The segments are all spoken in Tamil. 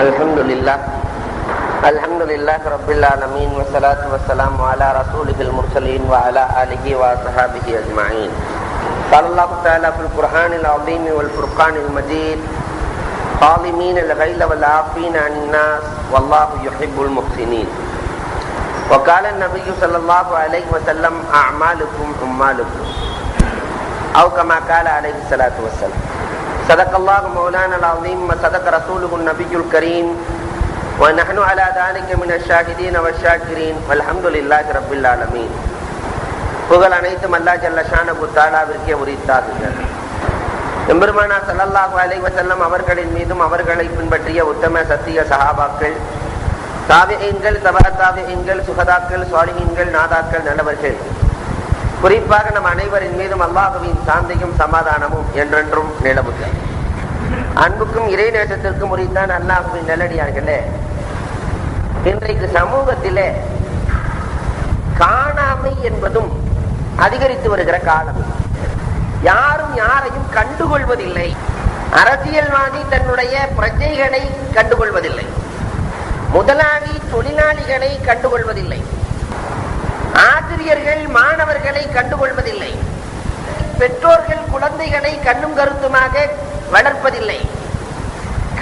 Alhamdulillah Rabbil Alamin wassalatu wassalamu ala rasulihil mursalin wa ala alihi wa sahabihi ajma'in. Sallallahu ta'ala fil Qur'anil azim wal furqanil majid qalimin al-ghayla wal afina 'anil nas wallahu yuhibbul muhsinin. Wa qala an-nabiy sallallahu alaihi wasallam a'malukum ummalukum aw kama qala alaihi salatu wassalam. Sadaqallahu maulana al-azim wa sadaqa rasuluhu an-nabiyyul karim wa nahnu ala dhalika min ash-shahidin wa ash-shakirin walhamdulillahi rabbil alamin. புகழ் அனைத்தும் அல்லாஹ் ஜல்ல ஷானஹு தஆலாவிற்கே உரித்தாகுக. எம்பெருமானார் ஸல்லல்லாஹு அலைஹி வஸல்லம் அவர்களின் மீதும் அவர்களை பின்பற்றிய உத்தம சத்திய சஹாபாக்கள், தாபிஈன்கள், தபா தாபிஈன்கள், சுஹதாக்கள், ஸாலிஹீன்கள், நாதாக்கள், நல்லவர்கள், குறிப்பாக நம் அனைவரின் மீதும் அல்லாஹ்வின் சாந்தியும் சமாதானமும் என்றென்றும் நிலவுக. அன்புக்கும் இறை நேசத்திற்கும் உரித்தான் அல்லாஹ்வின் நல்லடியார்களே, இன்றைக்கு சமூகத்திலே காணாமை என்பதும் அதிகரித்து வருகிற காலம். யாரும் யாரையும் கண்டுகொள்வதில்லை. அரசியல்வாதி தன்னுடைய பிரஜைகளை கண்டுகொள்வதில்லை. முதலாளி தொழிலாளிகளை கண்டுகொள்வதில்லை. ஆசிரியர்கள் மாணவர்களை கண்டுகொள்வதில்லை. பெற்றோர்கள் குழந்தைகளை கண்ணும் கருத்துமாக வளர்ப்பதில்லை.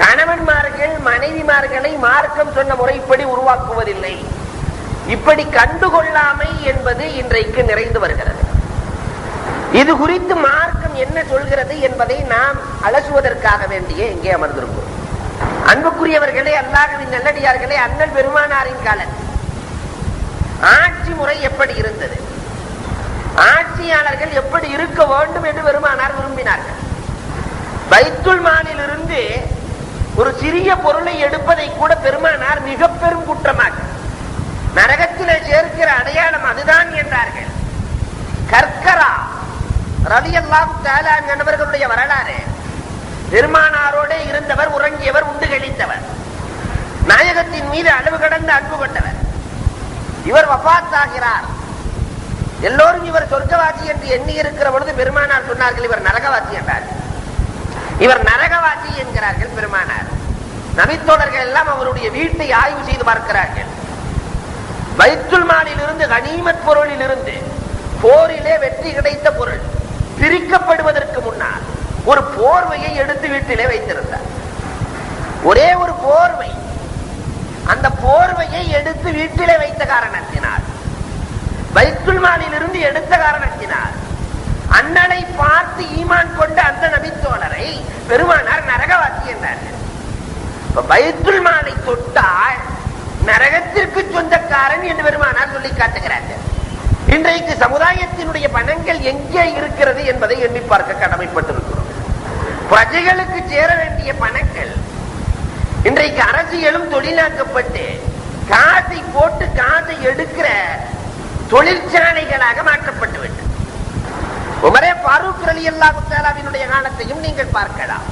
கணவன்மார்கள் மனைவிமார்களை மார்க்கம் சொன்ன முறைப்படி உருவாக்குவதில்லை. இப்படி கண்டுகொள்ளாமை என்பது இன்றைக்கு நிறைந்து வருகிறது. இது குறித்து மார்க்கம் என்ன சொல்கிறது என்பதை நாம் அலசுவதற்காக வேண்டிய இங்கே அமர்ந்திருக்கிறோம். அன்புக்குரியவர்களே, அல்லாஹ்வின் நல்லடியார்களே, அண்ணல் பெருமானாரின் காலத்தில் ஆட்சி முறை எப்படி இருந்தது, ஆட்சியாளர்கள் எப்படி இருக்க வேண்டும் என்று பெருமானார் விரும்பினார்கள். பைத்துல் மாலில் இருந்து ஒரு சிறிய பொருளை எடுப்பதை கூட பெருமானார் மிக பெரும் குற்றமாக, நரகத்திலே சேர்க்கிற அடையாளம் அதுதான் என்றார்கள். கர்கரா ரலியல்லாஹு தஆலா என்பவர்களுடைய வரலாறு, பெருமானாரோடு இருந்தவர், உறங்கியவர், உண்டு கழித்தவர், நாயகத்தின் மீது அளவு கடந்த அன்பு கொண்டவர். இவர் வஃபாத் ஆகிறார். எல்லோரும் இவர் சொர்க்கவாசி என்று எண்ணி இருக்கிற பொழுது பெருமானார் சொன்னார்கள் இவர் நரகவாசி என்றார்கள். இவர் நரகவாசி என்கிறார்கள் பெருமானார். நபித்தோழர்கள் எல்லாம் அவருடைய வீட்டை ஆய்வு செய்து பார்க்கிறார்கள். பைத்துல் மாலில் இருந்து, கனிமத் பொருளில் இருந்து, போரிலே வெற்றி கிடைத்த பொருள் பிரிக்கப்படுவதற்கு முன்னால் ஒரு போர்வையை எடுத்து வீட்டிலே வைத்திருந்தார். ஒரே ஒரு போர்வை. அந்த போர்வையை எடுத்து வீட்டிலே வைத்த காரணத்தினால், பைத்துல் மாலில் இருந்து எடுத்த காரணத்தினால், அண்ணனை பார்த்து ஈமான் கொண்ட அந்த நபித்தோழரை பெருமானார் நரகவாசி என்றார்கள். பைத்துல் மாலை தொட்டால் நரகத்திற்கு சொந்தக்காரன் என்று பெருமானார் சொல்லி காட்டுகிறார்கள். இன்றைக்கு சமுதாயத்தினுடைய பணங்கள் எங்கே இருக்கிறது என்பதை எண்ணி பார்க்க கடமைப்பட்டிருக்கிறோம். பிரஜைகளுக்கு சேர வேண்டிய பணங்கள் இன்றைக்கு அரசியலும் தொழிலாக்கப்பட்டு காசை போட்டு காசை எடுக்கிற தொழிற்சாலைகளாக மாற்றப்பட்டு விட்டது. உமரே ஃபாரூக் ரலியல்லாஹு தஆலாவினுடைய காலத்தையும் நீங்கள் பார்க்கலாம்.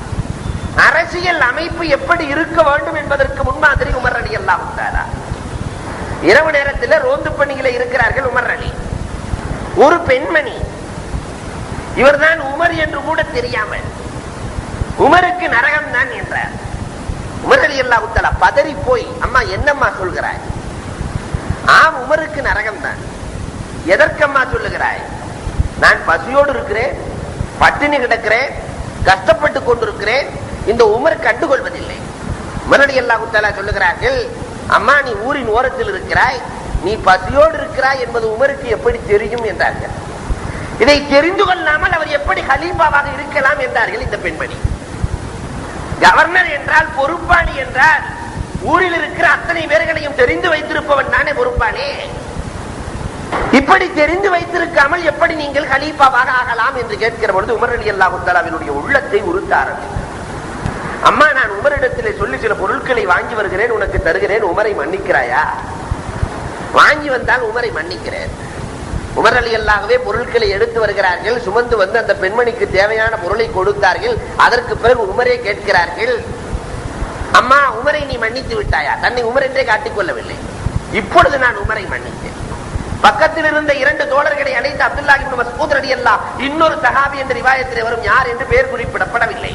அரசியல் அமைப்பு எப்படி இருக்க வேண்டும் என்பதற்கு முன்மாதிரி உமர் ரலியல்லாஹு தஆலா. இரவு நேரத்தில் ரோந்து பணியில இருக்கிறார்கள் உமர் அலி. ஒரு பெண்மணி, இவர்தான் உமர் என்று கூட தெரியாமல் உமருக்கு நரகம் தான் என்றார். உமர் ரலியல்லாஹு தஆலா பதறி போய், அம்மா என்னம்மா சொல்கிறாய்? ஆம், உமருக்கு நரகம் தான். எதற்கம்மா சொல்லுகிறாய்? நான் பசியோடு இருக்கிறேன், பட்டினி கிடக்கிறேன், கஷ்டப்பட்டு கொண்டிருக்கிறேன், இந்த உமர் கண்டுகொள்வதில்லை. உமர் ரலியல்லாஹு தஆலா சொல்லுகிறார்கள், அம்மா நீ ஊரின் ஓரத்தில் இருக்கிறாய், நீ பசியோடு இருக்கிறாய் என்பது உமருக்கு எப்படி தெரியும் என்றார்கள். இதை தெரிந்து கொள்ளாமல் அவர் எப்படி ஹலீஃபாவாக இருக்கலாம் என்றார்கள் இந்த பெண்மணி. கவர்னர் என்றால், பொறுப்பாளி என்றால், ஊரில் இருக்கிற அத்தனை பேர்களையும் தெரிந்து வைத்திருப்பவன் தானே பொறுப்பாளி. இப்படி தெரிந்து வைத்திருக்காமல் எப்படி நீங்கள் ஹலீஃபாவாக ஆகலாம் என்று கேட்கிற பொழுது உமர் ரலியல்லாஹு தஆலாவினுடைய உள்ளத்தை உறுத்த ஆரம்பித்தார். அம்மா, நான் உமரிடத்திலே சொல்லி சில பொருட்களை வாங்கி வருகிறேன், உனக்கு தருகிறேன், உமரை மன்னிக்கிறாயா? வாங்கி வந்தால் உமரை மன்னிக்கிறேன். உமர் ரலியல்லாஹுவே பொருட்களை எடுத்து வருகிறார்கள். சுமந்து வந்து அந்த பெண்மணிக்கு தேவையான பொருளை கொடுத்தார்கள். அதற்கு பிறகு உமரே கேட்கிறார்கள், அம்மா உமரை நீ மன்னித்து விட்டாயா? தன்னை உமர் என்றே காட்டிக்கொள்ளவில்லை. இப்பொழுது நான் உமரை மன்னித்தேன். பக்கத்தில் இருந்த இரண்டு தோழர்களை அழைத்து அப்துல்லாஹ் இப்னு மஸ்ஊத் ரலியல்லாஹு, இன்னொரு சஹாபி என்ற ரிவாயத்திலே வரும் யார் என்று பெயர் குறிப்பிடப்படவில்லை,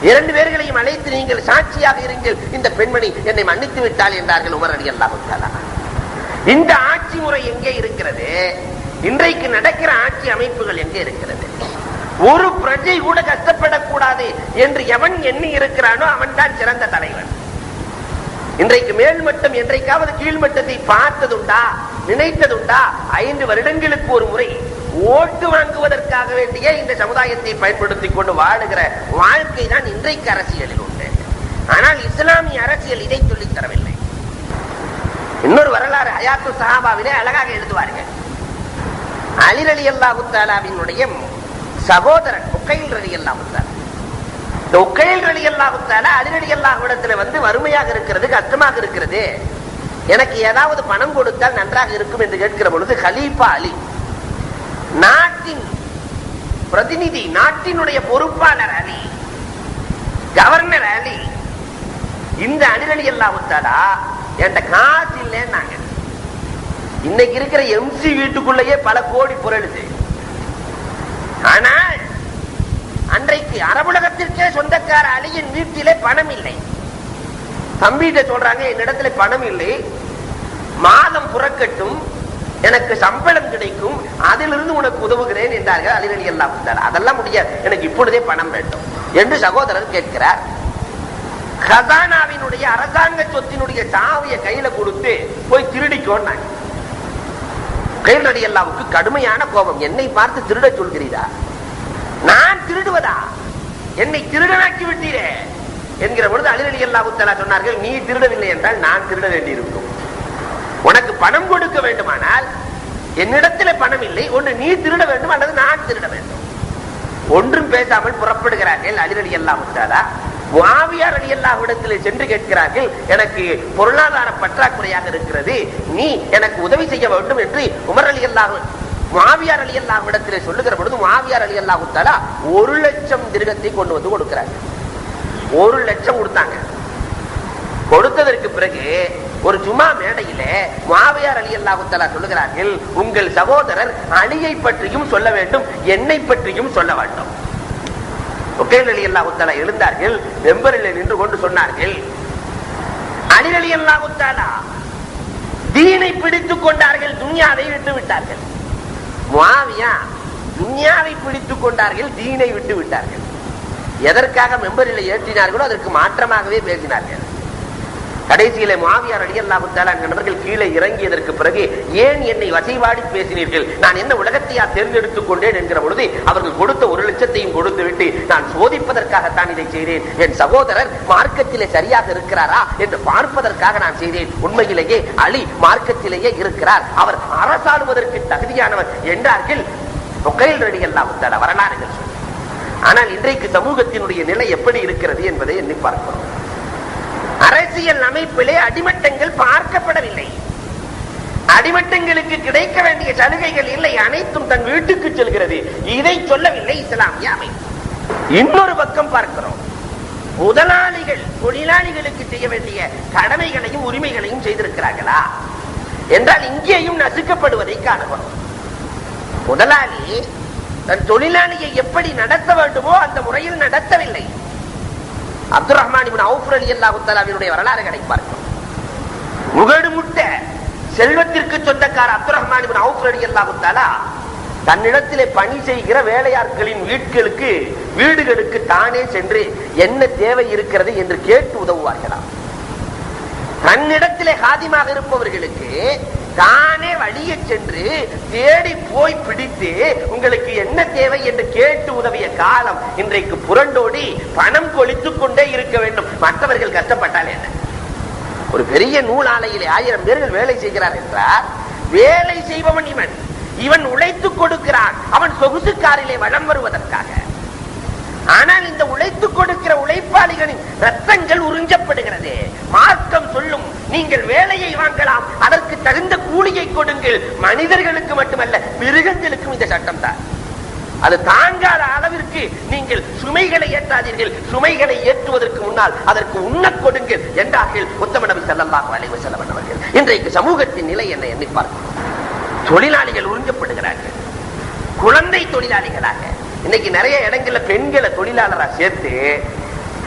2 பேர்களையும் அழைத்து நீங்கள் சாட்சியாக இருங்கள், இந்த பெண்மணி என்னை மன்னித்து விட்டாள் என்றார்கள் உமர் ரலியல்லாஹு தஆலா. இந்த ஆட்சி முறை எங்கே இருக்கிறது? இன்றைக்கு நடக்கிற ஆட்சி அமைப்புகள் எங்கே இருக்கிறது? ஒரு பிரஜை கூட கஷ்டப்படக்கூடாது என்று எவன் எண்ணி இருக்கிறானோ அவன் தான் சிறந்த தலைவன். இன்றைக்கு மேல்மட்டம் என்றைக்காவது கீழ்மட்டத்தை பார்த்ததுண்டா, நினைத்ததுண்டா? 5 வருடங்களுக்கு ஒரு முறை ஓட்டு வாங்குவதற்காக வேண்டிய இந்த சமுதாயத்தை பயன்படுத்திக் கொண்டு வாழுகிற வாழ்க்கை தான் இன்றைக்கு அரசியலில் உண்டு. ஆனால் இஸ்லாமிய அரசியல் இதை சொல்லித் தரவில்லை. இன்னொரு வரலாறு ஹயாத்து சஹாபாவிலே அழகாக எழுதுவார்கள். அலி ரலியல்லாஹு தஆலாவினுடைய சகோதரன் உக்கைல் ரலியல்லாஹு தஆலா, இந்த உக்கைல் ரலியல்லாஹு தஆலா அலி ரலியல்லாஹு இடத்துல வந்து வறுமையாக இருக்கிறது, கஷ்டமாக இருக்கிறது, எனக்கு ஏதாவது பணம் கொடுத்தால் நன்றாக இருக்கும் என்று கேட்கிற பொழுது கலீஃபா அலி, நாட்டின் பிரதிநிதி, நாட்டினுடைய பொறுப்பாளர் அலி, கவர்னர் அலி, இந்த அலி ரலியல்லாஹு தஆலா என்கிட்ட காசு இல்லைன்னாங்க. இன்னைக்கு இருக்கிற எம்சி வீட்டுக்குள்ளேயே பல கோடி புரளுது. ஆனால் அன்றைக்கு அரபுலகத்திற்கே சொந்தக்கார அலியின் வீட்டிலே பணம் இல்லை. தம்பிகிட்ட சொல்றாங்க, என்னிடத்துல பணம் இல்லை, மாதம் புறக்கட்டும், எனக்கு சம்பளம் கிடைக்கும், அதிலிருந்து உனக்கு உதவுகிறேன் என்றார்கள் அலி ரலியல்லாஹு தஆலா. அதெல்லாம் முடியாது, எனக்கு இப்பொழுதே பணம் வேண்டும் என்று சகோதரர் கேட்கிறார். கசானாவினுடைய அரசாங்க சொத்தினுடைய சாவியை கையில கொடுத்து போய் திருடிக்கோன்னாங்க. உக்கைல் ரலியல்லாஹுவுக்கு கடுமையான கோபம். என்னை பார்த்து திருட சொல்கிறீரா? நான் திருடுவதா? என்னை திருடனாக்கி விட்டீரே என்கிற பொழுது அலி ரலியல்லாஹு தஆலா சொன்னார்கள், நீ திருடவில்லை என்றால் நான் திருட வேண்டியிருக்கும். உனக்கு பணம் கொடுக்க வேண்டுமானால் என்னிடத்தில் பணம் இல்லை, ஒன்று நீ திருட வேண்டும் அல்லது நான் திருட வேண்டும். ஒன்றும் பேசாமல் புறப்படுகிறார்கள் அலி ரலியல்லாஹு தஆலா. முஆவியா ரலியல்லாஹு இடத்திலே சென்று கேட்கிறார்கள், எனக்கு பொருளாதார பற்றாக்குறையாக இருக்கிறது, நீ எனக்கு உதவி செய்ய வேண்டும் என்று உமர் ரலியல்லாஹு முஆவியா ரலியல்லாஹு இடத்திலே சொல்லுகிற பொழுது முஆவியா ரலியல்லாஹு தஆலா 1 லட்சம் திர்ஹத்தை கொண்டு வந்து கொடுக்கிறார். 1 லட்சம் கொடுத்தாங்க. கொடுத்ததற்கு பிறகு ஒரு ஜுமா மேடையிலே முஆவியா ரலியல்லாஹு தஆலா சொல்லுகிறார்கள், உங்கள் சகோதரர் அலியை பற்றியும் சொல்ல வேண்டும், என்னை பற்றியும் சொல்ல வேண்டும். உக்கைல் ரலியல்லாஹு தஆலா எழுந்தார்கள், மெம்பரில் நின்று கொண்டு சொன்னார்கள், அலி ரலியல்லாஹு தஆலா தீனை பிடித்துக் கொண்டார்கள், துன்யாவை விட்டு விட்டார்கள். முஆவியா துன்யாவை பிடித்துக் கொண்டார்கள், தீனை விட்டு விட்டார்கள். எதற்காக மெம்பரில் ஏற்றினார்களோ அதற்கு மாற்றமாகவே பேசினார்கள். கடைசியிலே முஆவியா ரலியல்லாஹு தஆலா என்பவர்கள் கீழே இறங்கியதற்கு பிறகு, ஏன் என்னை வசைபாடி பேசினீர்கள், நான் என்ன உலகத்தையா தேர்ந்தெடுத்துக் கொண்டேன் என்கிற பொழுது அவர்கள் கொடுத்த 1 லட்சத்தையும் கொடுத்து விட்டு, நான் சோதிப்பதற்காகத்தான் இதை செய்தேன், என் சகோதரர் மார்க்கத்திலே சரியாக இருக்கிறாரா என்று பார்ப்பதற்காக நான் செய்தேன். உண்மையிலேயே அலி மார்க்கத்திலேயே இருக்கிறார், அவர் அரசாளுவதற்கு தகுதியானவர் என்றார்கள் உக்கைல் ரலியல்லாஹு தஆலா வரலாறுகள். ஆனால் இன்றைக்கு சமூகத்தினுடைய நிலை எப்படி இருக்கிறது என்பதை எண்ணி பார்க்கிறோம். அரசியல் அமைப்பிலே அடிமட்டங்கள் பார்க்கப்படவில்லை. அடிமட்டங்களுக்கு கிடைக்க வேண்டிய சலுகைகள் இல்லை, அனைத்தும் தன் வீட்டுக்கு செல்கிறது. இதை சொல்லவில்லை இஸ்லாமிய அமைப்பு. இன்னொரு பக்கம் பார்க்கிறோம், முதலாளிகள் தொழிலாளிகளுக்கு செய்ய வேண்டிய கடமைகளையும் உரிமைகளையும் செய்திருக்கிறார்களா என்றால் இங்கேயும் நசுக்கப்படுவதை காணப்படும். முதலாளி தன் தொழிலாளியை எப்படி நடத்த வேண்டுமோ அந்த முறையில் நடத்தவில்லை. அப்துல் ரஹ்மான் இப்னு அவுஃப் ரலியல்லாஹு தஆலாவினுடைய வரலாறுகளை பார்க்கிறோம். முகடு முட்ட செல்வத்திற்கு சொந்தக்கார அப்துல் ரஹ்மான் இப்னு அவுஃப் ரலியல்லாஹு தஆலா தன்னிடத்திலே பணி செய்கிற வேலையாட்களின் வீடுகளுக்கு தானே சென்று என்ன தேவை இருக்கிறது என்று கேட்டு உதவுவார்களாம். தன்னிடத்திலே காதிமாக இருப்பவர்களுக்கு தானே வழியே சென்று தேடி போய் பிடித்து உங்களுக்கு என்ன தேவை என்று கேட்டு உதவிய காலம் இன்றைக்கு புரண்டோடி பணம் கொளித்துக் கொண்டே இருக்க வேண்டும். மற்றவர்கள் கஷ்டப்பட்டால் என்ன? ஒரு பெரிய நூல் ஆலையிலே 1000 பேர்கள் வேலை செய்கிறார் என்றார், வேலை செய்பவன் இவன் உழைத்துக் கொடுக்கிறான், அவன் சொகுசு காரிலே வலம் வருவதற்காக. ஆனால் இந்த உழைத்துக் கொடுக்கிற உழைப்பாளிகளின் ரத்தங்கள் உறிஞ்சப்படுகிறது. மார்க்கம் சொல்லும், நீங்கள் வேலையை வாங்கலாம், அதற்கு தகுந்த கூலியை கொடுங்கள். மனிதர்களுக்கு மட்டுமல்ல, மிருகங்களுக்கும் இந்த சட்டம் தான். அது தாங்காத அளவிற்கு நீங்கள் சுமைகளை ஏற்றாதீர்கள், சுமைகளை ஏற்றுவதற்கு முன்னால் அதற்கு உண்ண கொடுங்கள் என்றார்கள் உத்தம நபி ஸல்லல்லாஹு அலைஹி வஸல்லம் அவர்கள். இன்றைக்கு சமூகத்தின் நிலை என்ன எண்ணி பார்க்கிறோம். தொழிலாளிகள் உறிஞ்சப்படுகிறார்கள், குழந்தை தொழிலாளிகளாக. இன்னைக்கு நிறைய இடங்கள்ல பெண்களை தொழிலாளராக சேர்த்து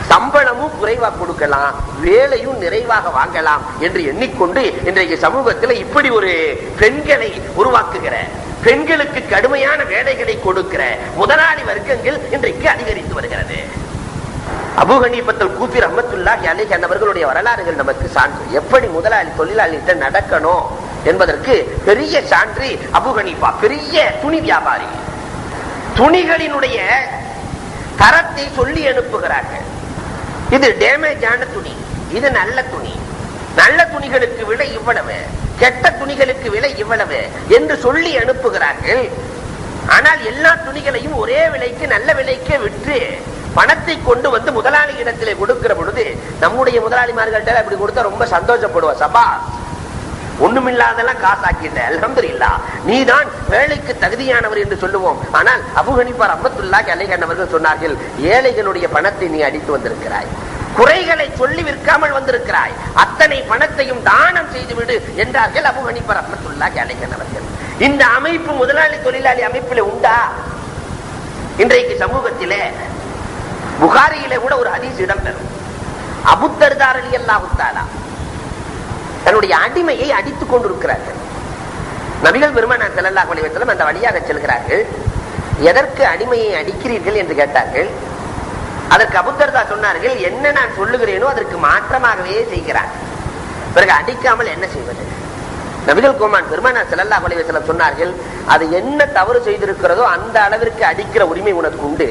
சம்பளமும் குறைவா கொடுக்கலாம், வேலையும் நிறைவாக வாங்கலாம் என்று எண்ணிக்கொண்டு இன்றைக்கு சமூகத்தில் இப்படி ஒரு பெண்களை உருவாக்குகிற, பெண்களுக்கு கடுமையான வேலைகளை கொடுக்கிற முதலாளி வர்க்கங்கள் இன்றைக்கு அதிகரித்து வருகிறது. அபூ ஹனீஃபத்துல் கூஃபி ரஹ்மத்துல்லாஹி அலைஹி அவர்களுடைய வரலாறுகள் நமக்கு சான்று. எப்படி முதலாளி தொழிலாளிகிட்ட நடக்கணும் என்பதற்கு பெரிய சான்று அபூ ஹனீஃபா. பெரிய துணி வியாபாரி, துணிகளினுடைய தரத்தை சொல்லி அனுப்புகிறார்கள். இது டேமேஜ் ஆன துணி, இது நல்ல துணி, நல்ல துணிகளுக்கு விலை இவ்வளவு, கெட்ட துணிகளுக்கு விலை இவ்வளவு என்று சொல்லி அனுப்புகிறார்கள். ஆனால் எல்லா துணிகளையும் ஒரே விலைக்கு, நல்ல விலைக்கு விற்று பணத்தை கொண்டு வந்து முதலாளி இடத்திலே கொடுக்கிற பொழுது, நம்முடைய முதலாளிமார்கள்ட்ட அப்படி கொடுத்தா ரொம்ப சந்தோஷப்படுவோம். சபா, ஒண்ணுமில்லாதெல்லாம் காசாக்கிட்ட, அல்ஹம்துலில்லாஹ், நீதான் வேலைக்கு தகுதியானவர் என்று சொல்லுவோம். ஆனால் அபூ ஹனீஃபா ரஹ்மத்துல்லாஹி அலைஹி அவர்கள் சொன்னார்கள், ஏழைகளுடைய பணத்தை நீ அடித்து வந்திருக்கிறாய், குறைகளை சொல்லி விற்காமல் வந்திருக்கிறாய், அத்தனை பணத்தையும் தானம் செய்துவிடு என்றார்கள் அபூ ஹனீஃபா ரஹ்மத்துல்லாஹி அலைஹி அவர்கள். இந்த அமைப்பு முதலாளி தொழிலாளி அமைப்பிலே உண்டா? இன்றைக்கு சமூகத்திலே புகாரியிலே கூட ஒரு ஹதீஸ் இடம்பெறும். அபூ தர்தா ரலியல்லாஹு தஆலா தன்னுடைய அடிமையை அடித்துக் கொண்டிருக்கிறார்கள். நபிகள் பெருமானார் ஸல்லல்லாஹு அலைஹி வஸல்லம் அந்த வழியாக செல்கிறார்கள். எதற்கு அடிமையை அடிக்கிறீர்கள் என்று கேட்டார்கள். அதற்கு அபூ தர்தா சொன்னார்கள், என்ன நான் சொல்லுகிறேனோ அதற்கு மாற்றமாகவே செய்கிறார், பிறகு அடிக்காமல் என்ன செய்வது? நபிகள் கோமான் பெருமானார் ஸல்லல்லாஹு அலைஹி வஸல்லம் சொன்னார்கள், அது என்ன தவறு செய்திருக்கிறதோ அந்த அளவிற்கு அடிக்கிற உரிமை உனக்கு உண்டு,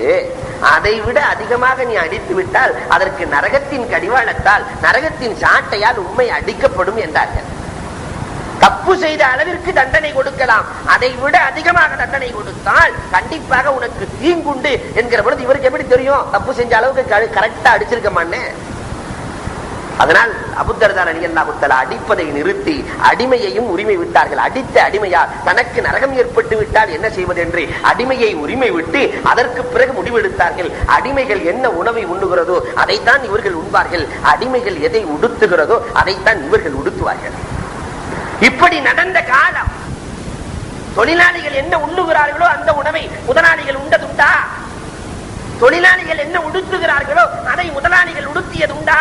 அதை விட அதிகமாக நீ அடித்து விட்டால் அதற்கு நரகத்தின் கடிவாளத்தால், நரகத்தின் சாட்டையால் உண்மை அடிக்கப்படும் என்றார்கள். தப்பு செய்த அளவிற்கு தண்டனை கொடுக்கலாம், அதை விட அதிகமாக தண்டனை கொடுத்தால் கண்டிப்பாக உனக்கு தீங்குண்டு என்கிற பொழுது இவருக்கு எப்படி தெரியும் தப்பு செஞ்ச அளவுக்கு கரெக்டா அடிச்சிருக்க மாட்டே? அதனால் அபூ தர்தா ரலியல்லாஹு தஆலா அடிப்பதை நிறுத்தி அடிமையையும் உரிமை விட்டார்கள். அடித்த அடிமையால் தனக்கு நரகம் ஏற்பட்டு விட்டால் என்ன செய்வது என்று அடிமையை உரிமை விட்டு அதற்கு பிறகு முடிவெடுத்தார்கள். அடிமைகள் என்ன உணவை உண்ணுகிறதோ அதைத்தான் இவர்கள் உண்பார்கள், அடிமைகள் எதை உடுத்துகிறதோ அதைத்தான் இவர்கள் உடுத்துவார்கள். இப்படி நடந்த காலம். தொழிலாளிகள் என்ன உண்ணுகிறார்களோ அந்த உணவை முதலாளிகள் உண்டதுண்டா? தொழிலாளிகள் என்ன உடுத்துகிறார்களோ அதை முதலாளிகள் உடுத்தியதுண்டா?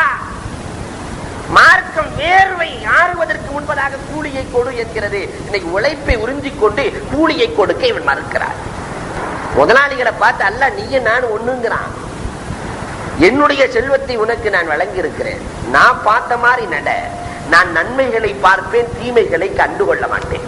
மார்க்கம் வேர்வை ஆறுவதற்கு முன்பதாக கூலியை கொடு என்கிறது. இன்னைக்கு உழைப்பை உறிஞ்சிக் கொண்டு கூலியை கொடுக்க இவன் மறுக்கிறார். முதலாளிகளை பார்த்து அல்ல நீயும் நான் ஒண்ணுங்கிறான். என்னுடைய செல்வத்தை உனக்கு நான் வழங்கி இருக்கிறேன், நான் பார்த்த மாதிரி நட, நான் நன்மைகளை பார்ப்பேன், தீமைகளை கண்டுகொள்ள மாட்டேன்.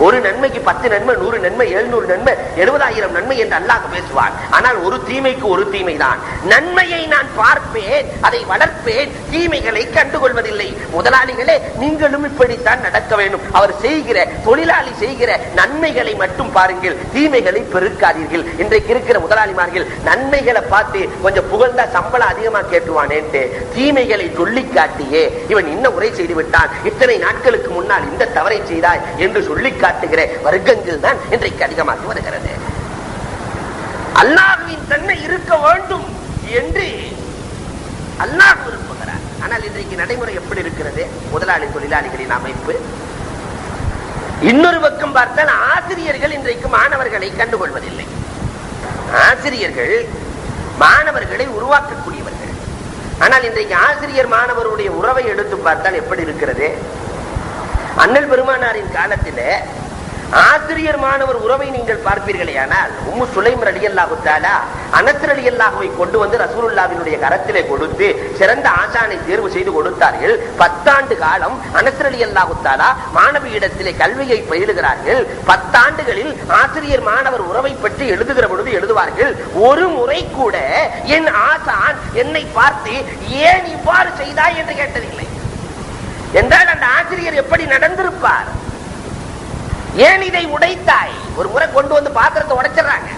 ஒரு நன்மைக்கு 10 நன்மை, 100 நன்மை, 700 நன்மை, 70,000 நன்மை என்று அல்லாஹ் பேசுவான். ஆனால் ஒரு தீமைக்கு ஒரு தீமை தான். நன்மையை நான் பார்ப்பேன், அதை வளர்ப்பேன், தீமைகளை கண்டுகொள்வதில்லை. முதலாளிகளே நீங்களும் இப்படித்தான் நடக்க வேண்டும். அவர் செய்கிற, தொழிலாளி செய்கிற நன்மைகளை மட்டும் பாருங்கள், தீமைகளை பெருக்காதீர்கள். இன்றைக்கு இருக்கிற முதலாளிமார்கள் நன்மைகளை பார்த்து கொஞ்சம் புகழ்ந்தா சம்பளம் அதிகமா கேட்டுவானேன்ட்டு தீமைகளை சொல்லி காட்டியே இவன் இன்னும் உரை செய்து விட்டான், இத்தனை நாட்களுக்கு முன்னால் இந்த தவறை செய்தாய் என்று சொல்லி காட்டுகிற வர்க்கங்கள் தான் இன்றைக்கு அதிகமாகி வருகிறது. அல்லாஹ்வின் தன்மை இருக்க வேண்டும் என்று அல்லாஹ் விரும்புகிறார். ஆனால் இன்றைக்கு நடைமுறை எப்படி இருக்கிறது? முதலாளி தொழிலாளிகளின் அமைப்பு. இன்னொரு பக்கம் பார்த்தால் ஆசிரியர்கள் இன்றைக்கு மாணவர்களை கண்டுகொள்வதில்லை. ஆசிரியர்கள் மாணவர்களை உருவாக்கக்கூடியவர்கள். ஆனால் இன்றைக்கு ஆசிரியர் மாணவருடைய உறவை எடுத்து பார்த்தால் எப்படி இருக்கிறது? அண்ணல் பெருமானாரின் காலத்திலே ஆசிரியர் மாணவர் உறவை நீங்கள் பார்ப்பீர்களே, ஆனால் உம்மு சுலைம் ரலியல்லாஹு தஆலா அனஸ் ரலியல்லாஹுவை கொண்டு வந்து ரசூலுல்லாஹ்வினுடைய கரத்திலே கொடுத்து சிறந்த ஆசானை தேர்வு செய்து கொடுத்தார்கள். 10 ஆண்டு காலம் அனஸ் ரலியல்லாஹு தஆலா மாணவியிடத்திலே கல்வியை பயிலுகிறார்கள். 10 ஆண்டுகளில் ஆசிரியர் மாணவர் உறவை பற்றி எழுதுகிற பொழுது எழுதுவார்கள், ஒரு முறை கூட என் ஆசான் என்னை பார்த்து ஏன் இவ்வாறு செய்தாய் என்று கேட்டதில்லை என்றால் அந்த ஆசிரியர் எப்படி நடந்திருப்பார்? ஏன் இதை உடைத்தாய்? ஒரு முறை கொண்டு வந்து பாத்திரத்தை உடைச்சிடறாங்க.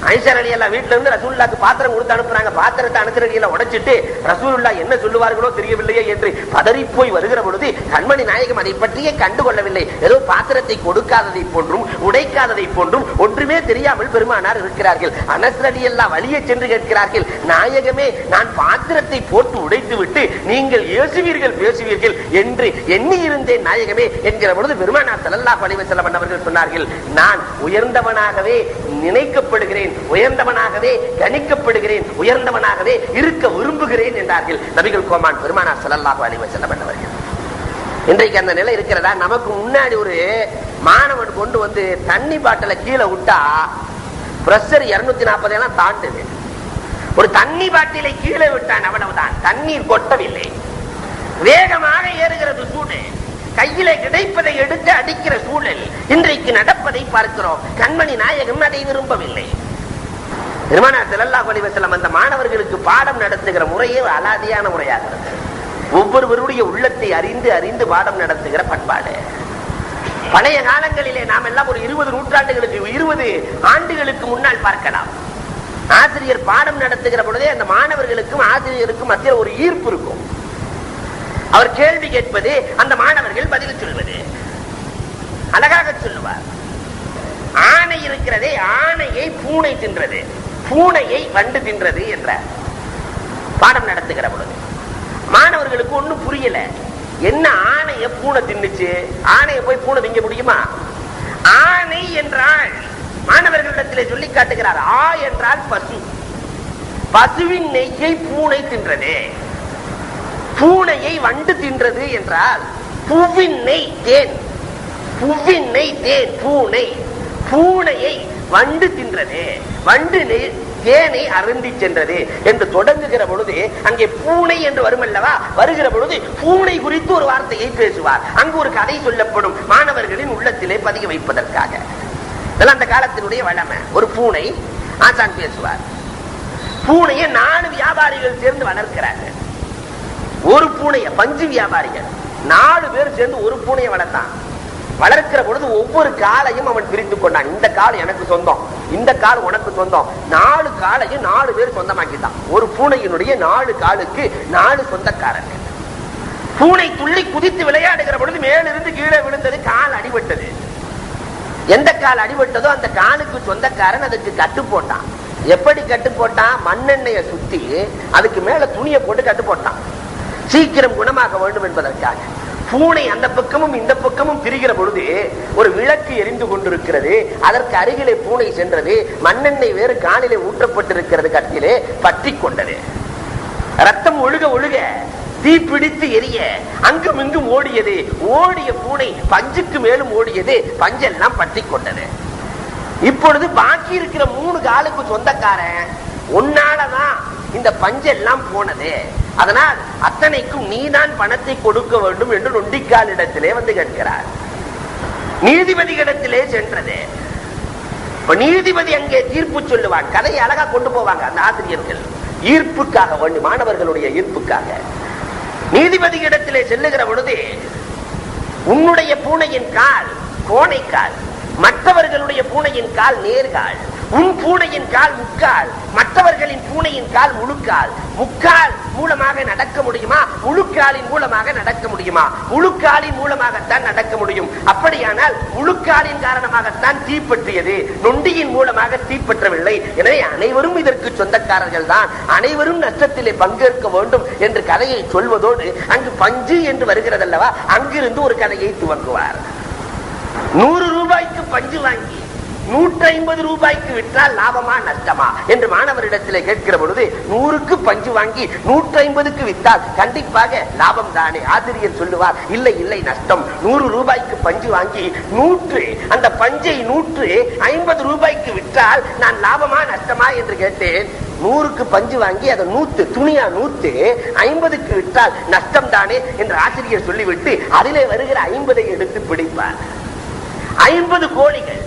ஆயிஷா ரலியல்லாஹு வீட்டுல இருந்து ரசூலுல்லாஹ்க்கு பாத்திரம் கொடுத்து அனுப்புறாங்க. பாத்திரத்தை அனுப்புறதுல உடைச்சிட்டு ரசூலுல்லாஹ் என்ன சொல்லுவார்களோ தெரியவில்லையே என்று பதறி போய் வருகிற பொழுது கண்மணி நாயகம் அதை பற்றியே கண்டுகொள்ளவில்லை. ஏதோ பாத்திரத்தை கொடுக்காததை போன்றும் உடைக்காததை போன்றும் ஒன்றுமே தெரியாமல் பெருமானார் இருக்கிறார்கள். அனஸ் ரலியல்லாஹு வழியே சென்று கேட்கிறார்கள், நாயகமே நான் பாத்திரத்தை போட்டு உடைத்து விட்டு நீங்கள் ஏசுவீர்கள் பேசுவீர்கள் என்று எண்ணி இருந்தேன் நாயகமே என்கிற பொழுது பெருமானார் ஸல்லல்லாஹு அலைஹி வஸல்லம் அவர்கள் சொன்னார்கள், நான் உயர்ந்தவனாகவே நினைக்கப்படுகிறேன், உயர்ந்தவனாகவே கணிக்கப்படுகிறேன், உயர்ந்தவனாகவே இருக்க விரும்புகிறேன் என்றார்கள் நபிகள் கோமான் பெருமானார் ஸல்லல்லாஹு அலைஹி வஸல்லம் அவர்கள். இன்றைக்கு அந்த நிலை இருக்கிறதா? நமக்கு முன்னாடி ஒரு மாணவன் கொண்டு வந்து தண்ணி பாட்டில கீழே விட்டா பிரஷர் 240 எல்லாம் தாண்டுது. ஒரு தண்ணி பாட்டிலை கீழே விட்டான், அவ்வளவுதான், தண்ணீர் கொட்டவில்லை. வேகமாக ஏறுகிறது சூடு, கையில கிடைப்பதை எடுத்து அடிக்கிற சூழல் இன்றைக்கு நடப்பதை பார்க்கிறோம். கண்மணி நாயகம் அதை விரும்பவில்லை. பெருமானார் ஸல்லல்லாஹு அலைஹி வஸல்லம் அந்த மாணவர்களுக்கு பாடம் நடத்துகிற முறையே அலாதியான முறையாக இருக்கு. ஒவ்வொருவருடைய உள்ளத்தை அறிந்து அறிந்து பாடம் நடத்துகிற பண்பாடு. பழைய காலங்களிலே நாம் எல்லாம் ஒரு 20 நூற்றாண்டுகளுக்கு 20 ஆண்டுகளுக்கு முன்னால் பார்க்கலாம். ஆசிரியர் பாடம் நடத்துகிற பொழுதே அந்த மாணவர்களுக்கும் ஆசிரியருக்கும் மத்தியில் ஒரு ஈர்ப்பு இருக்கும். அவர் கேள்வி கேட்பது, அந்த மாணவர்கள் பதில் சொல்வது, அழகாக சொல்லுவார். ஆணை இருக்கிறதே, ஆணையை பூனை தின்றது, பூனையை வண்டு தின்றது என்ற பாடம் நடத்துகிற பொழுது மாணவர்களுக்கு ஒண்ணும் புரியல. என்ன ஆணைய பூனை தின்னுச்சு? ஆணைய போய் பூனை திங்க முடியுமா? ஆணை என்றால் மாணவர்களிடத்திலே சொல்லி காட்டுகிறார். ஆ என்றால் பசு, பசுவின் நெய்யை பூனை தின்றது, பூனையை வண்டு தின்றது என்றால் பூவின் நெய் தேன், பூவின் நெய் தேன் பூனை, பூனையை வண்டு தின்றது, வண்டு தேனை அருந்தி சென்றது என்று தொடங்குகிற பொழுது அங்கே பூனை என்று வருமல்லவா, வருகிற பொழுது பூனை குறித்து ஒரு வார்த்தையை பேசுவார். அங்கு ஒரு கதை சொல்லப்படும் மாணவர்களின் உள்ளத்திலே பதிய வைப்பதற்காக. அந்த காலத்தினுடைய வளமை. ஒரு பூனை ஆசான் பேசுவார். பூனையை 4 வியாபாரிகள் சேர்ந்து வளர்க்கிறார்கள். ஒரு பூனைய பஞ்சு வியாபாரிகள் 4 பேர் சேர்ந்து ஒரு பூனையை வளர்த்தான். வளர்க்கிற பொழுது ஒவ்வொரு காலையும் அவன் பிரித்து கொண்டான். இந்த கால் எனக்கு சொந்தம், இந்த கால் உனக்கு சொந்தம். 4 காலையும் 4 பேர் சொந்தமாக்கிட்டான். ஒரு பூனையினுடைய 4 காலுக்கு 4 சொந்தக்காரர்கள். பூனை துள்ளி குதித்து விளையாடுகிற பொழுது மேலிருந்து கீழே விழுந்தது, கால் அடிபட்டது. எந்த கால் அடிபட்டதோ அந்த காலுக்கு சொந்தக்காரன் அதுக்கு கட்டு போட்டான். எப்படி கட்டு போட்டான்? மண்ணெண்ணெயை சுத்தி அதுக்கு மேல துணியை போட்டு கட்டு போட்டான், சீக்கிரம் குணமாக வேண்டும் என்பதற்காக. பூனை அந்த பக்கமும் இந்த பக்கமும் திரிகிற பொழுது ஒரு விளக்கு எரிந்து கொண்டிருக்கிறது. அதற்கு அருகிலே பூனை சென்றது. மண்ணெண்ணெய் வேறு காலிலே ஊற்றப்பட்டிருக்கிறது, கட்டிலே பற்றி கொண்டது. ரத்தம் ஒழுக ஒழுக தீப்பிடித்து எரிய அங்கும் இங்கும் ஓடியது. ஓடிய பூனை பஞ்சுக்கு மேலும் ஓடியது, பஞ்செல்லாம் பற்றி கொண்டது. இப்பொழுது பாக்கி இருக்கிற 3 காலுக்கு சொந்தக்காரன், உன்னாலதான் இந்த பஞ்செல்லாம் போனது, அதனால் அத்தனைக்கும் நீதான் பணத்தை கொடுக்க வேண்டும் என்று நொண்டிக்காலிடத்திலே வந்து கேட்கிறார். நீதிபதிகளிடத்திலே சென்றது. நீதிபதி அங்கே தீர்ப்பு சொல்லுவான். கதையை அழகா கொண்டு போவாங்க அந்த ஆசிரியர்கள், ஈர்ப்புக்காக வேண்டி, மாணவர்களுடைய ஈர்ப்புக்காக. நீதிபதியிடத்திலே செல்லுகிற பொழுது உன்னுடைய பூனையின் கால் கோணைக்கால், மற்றவர்களுடைய பூனையின் கால் நேர்கால், உன் பூனையின் கால் முக்கால், மற்றவர்களின் பூனையின் கால் முழுக்கால். முக்கால் மூலமாக நடக்க முடியுமா? முழுக்காலின் மூலமாக நடக்க முடியுமா? முழுக்காலின் மூலமாகத்தான் நடக்க முடியும். அப்படியானால் முழுக்காலின் காரணமாகத்தான் தீப்பற்றியது, நொண்டியின் மூலமாக தீப்பற்றவில்லை. எனவே அனைவரும் இதற்கு சொந்தக்காரர்கள் தான், அனைவரும் நஷ்டத்திலே பங்கேற்க வேண்டும் என்று கதையை சொல்வதோடு அங்கு பஞ்சு என்று வருகிறதல்லவா, அங்கிருந்து ஒரு கதையை துவங்குவார். 100 ரூபாய்க்கு பஞ்சு வாங்கி 150 ரூபாய்க்கு விற்றால் லாபமா நஷ்டமா என்று மாணவரிடத்திலே கேட்கிற பொழுது 100க்கு பஞ்சு வாங்கி 150க்கு விற்றால் கண்டிப்பாக லாபம் தானே. ஆசிரியர் சொல்லுவார், இல்லை இல்லை நஷ்டம். 100 ரூபாய்க்கு பஞ்சு வாங்கி 100 அந்த பஞ்சை 150 ரூபாய்க்கு விற்றால் நான் லாபமா நஷ்டமா என்று கேட்டேன். 100க்கு பஞ்சு வாங்கி அதை 100 துணியா 150க்கு விற்றால் நஷ்டம் தானே என்று ஆசிரியர் சொல்லிவிட்டு அதிலே வருகிற 50ஐ எடுத்து பிடிப்பார். 50 கோழிகள்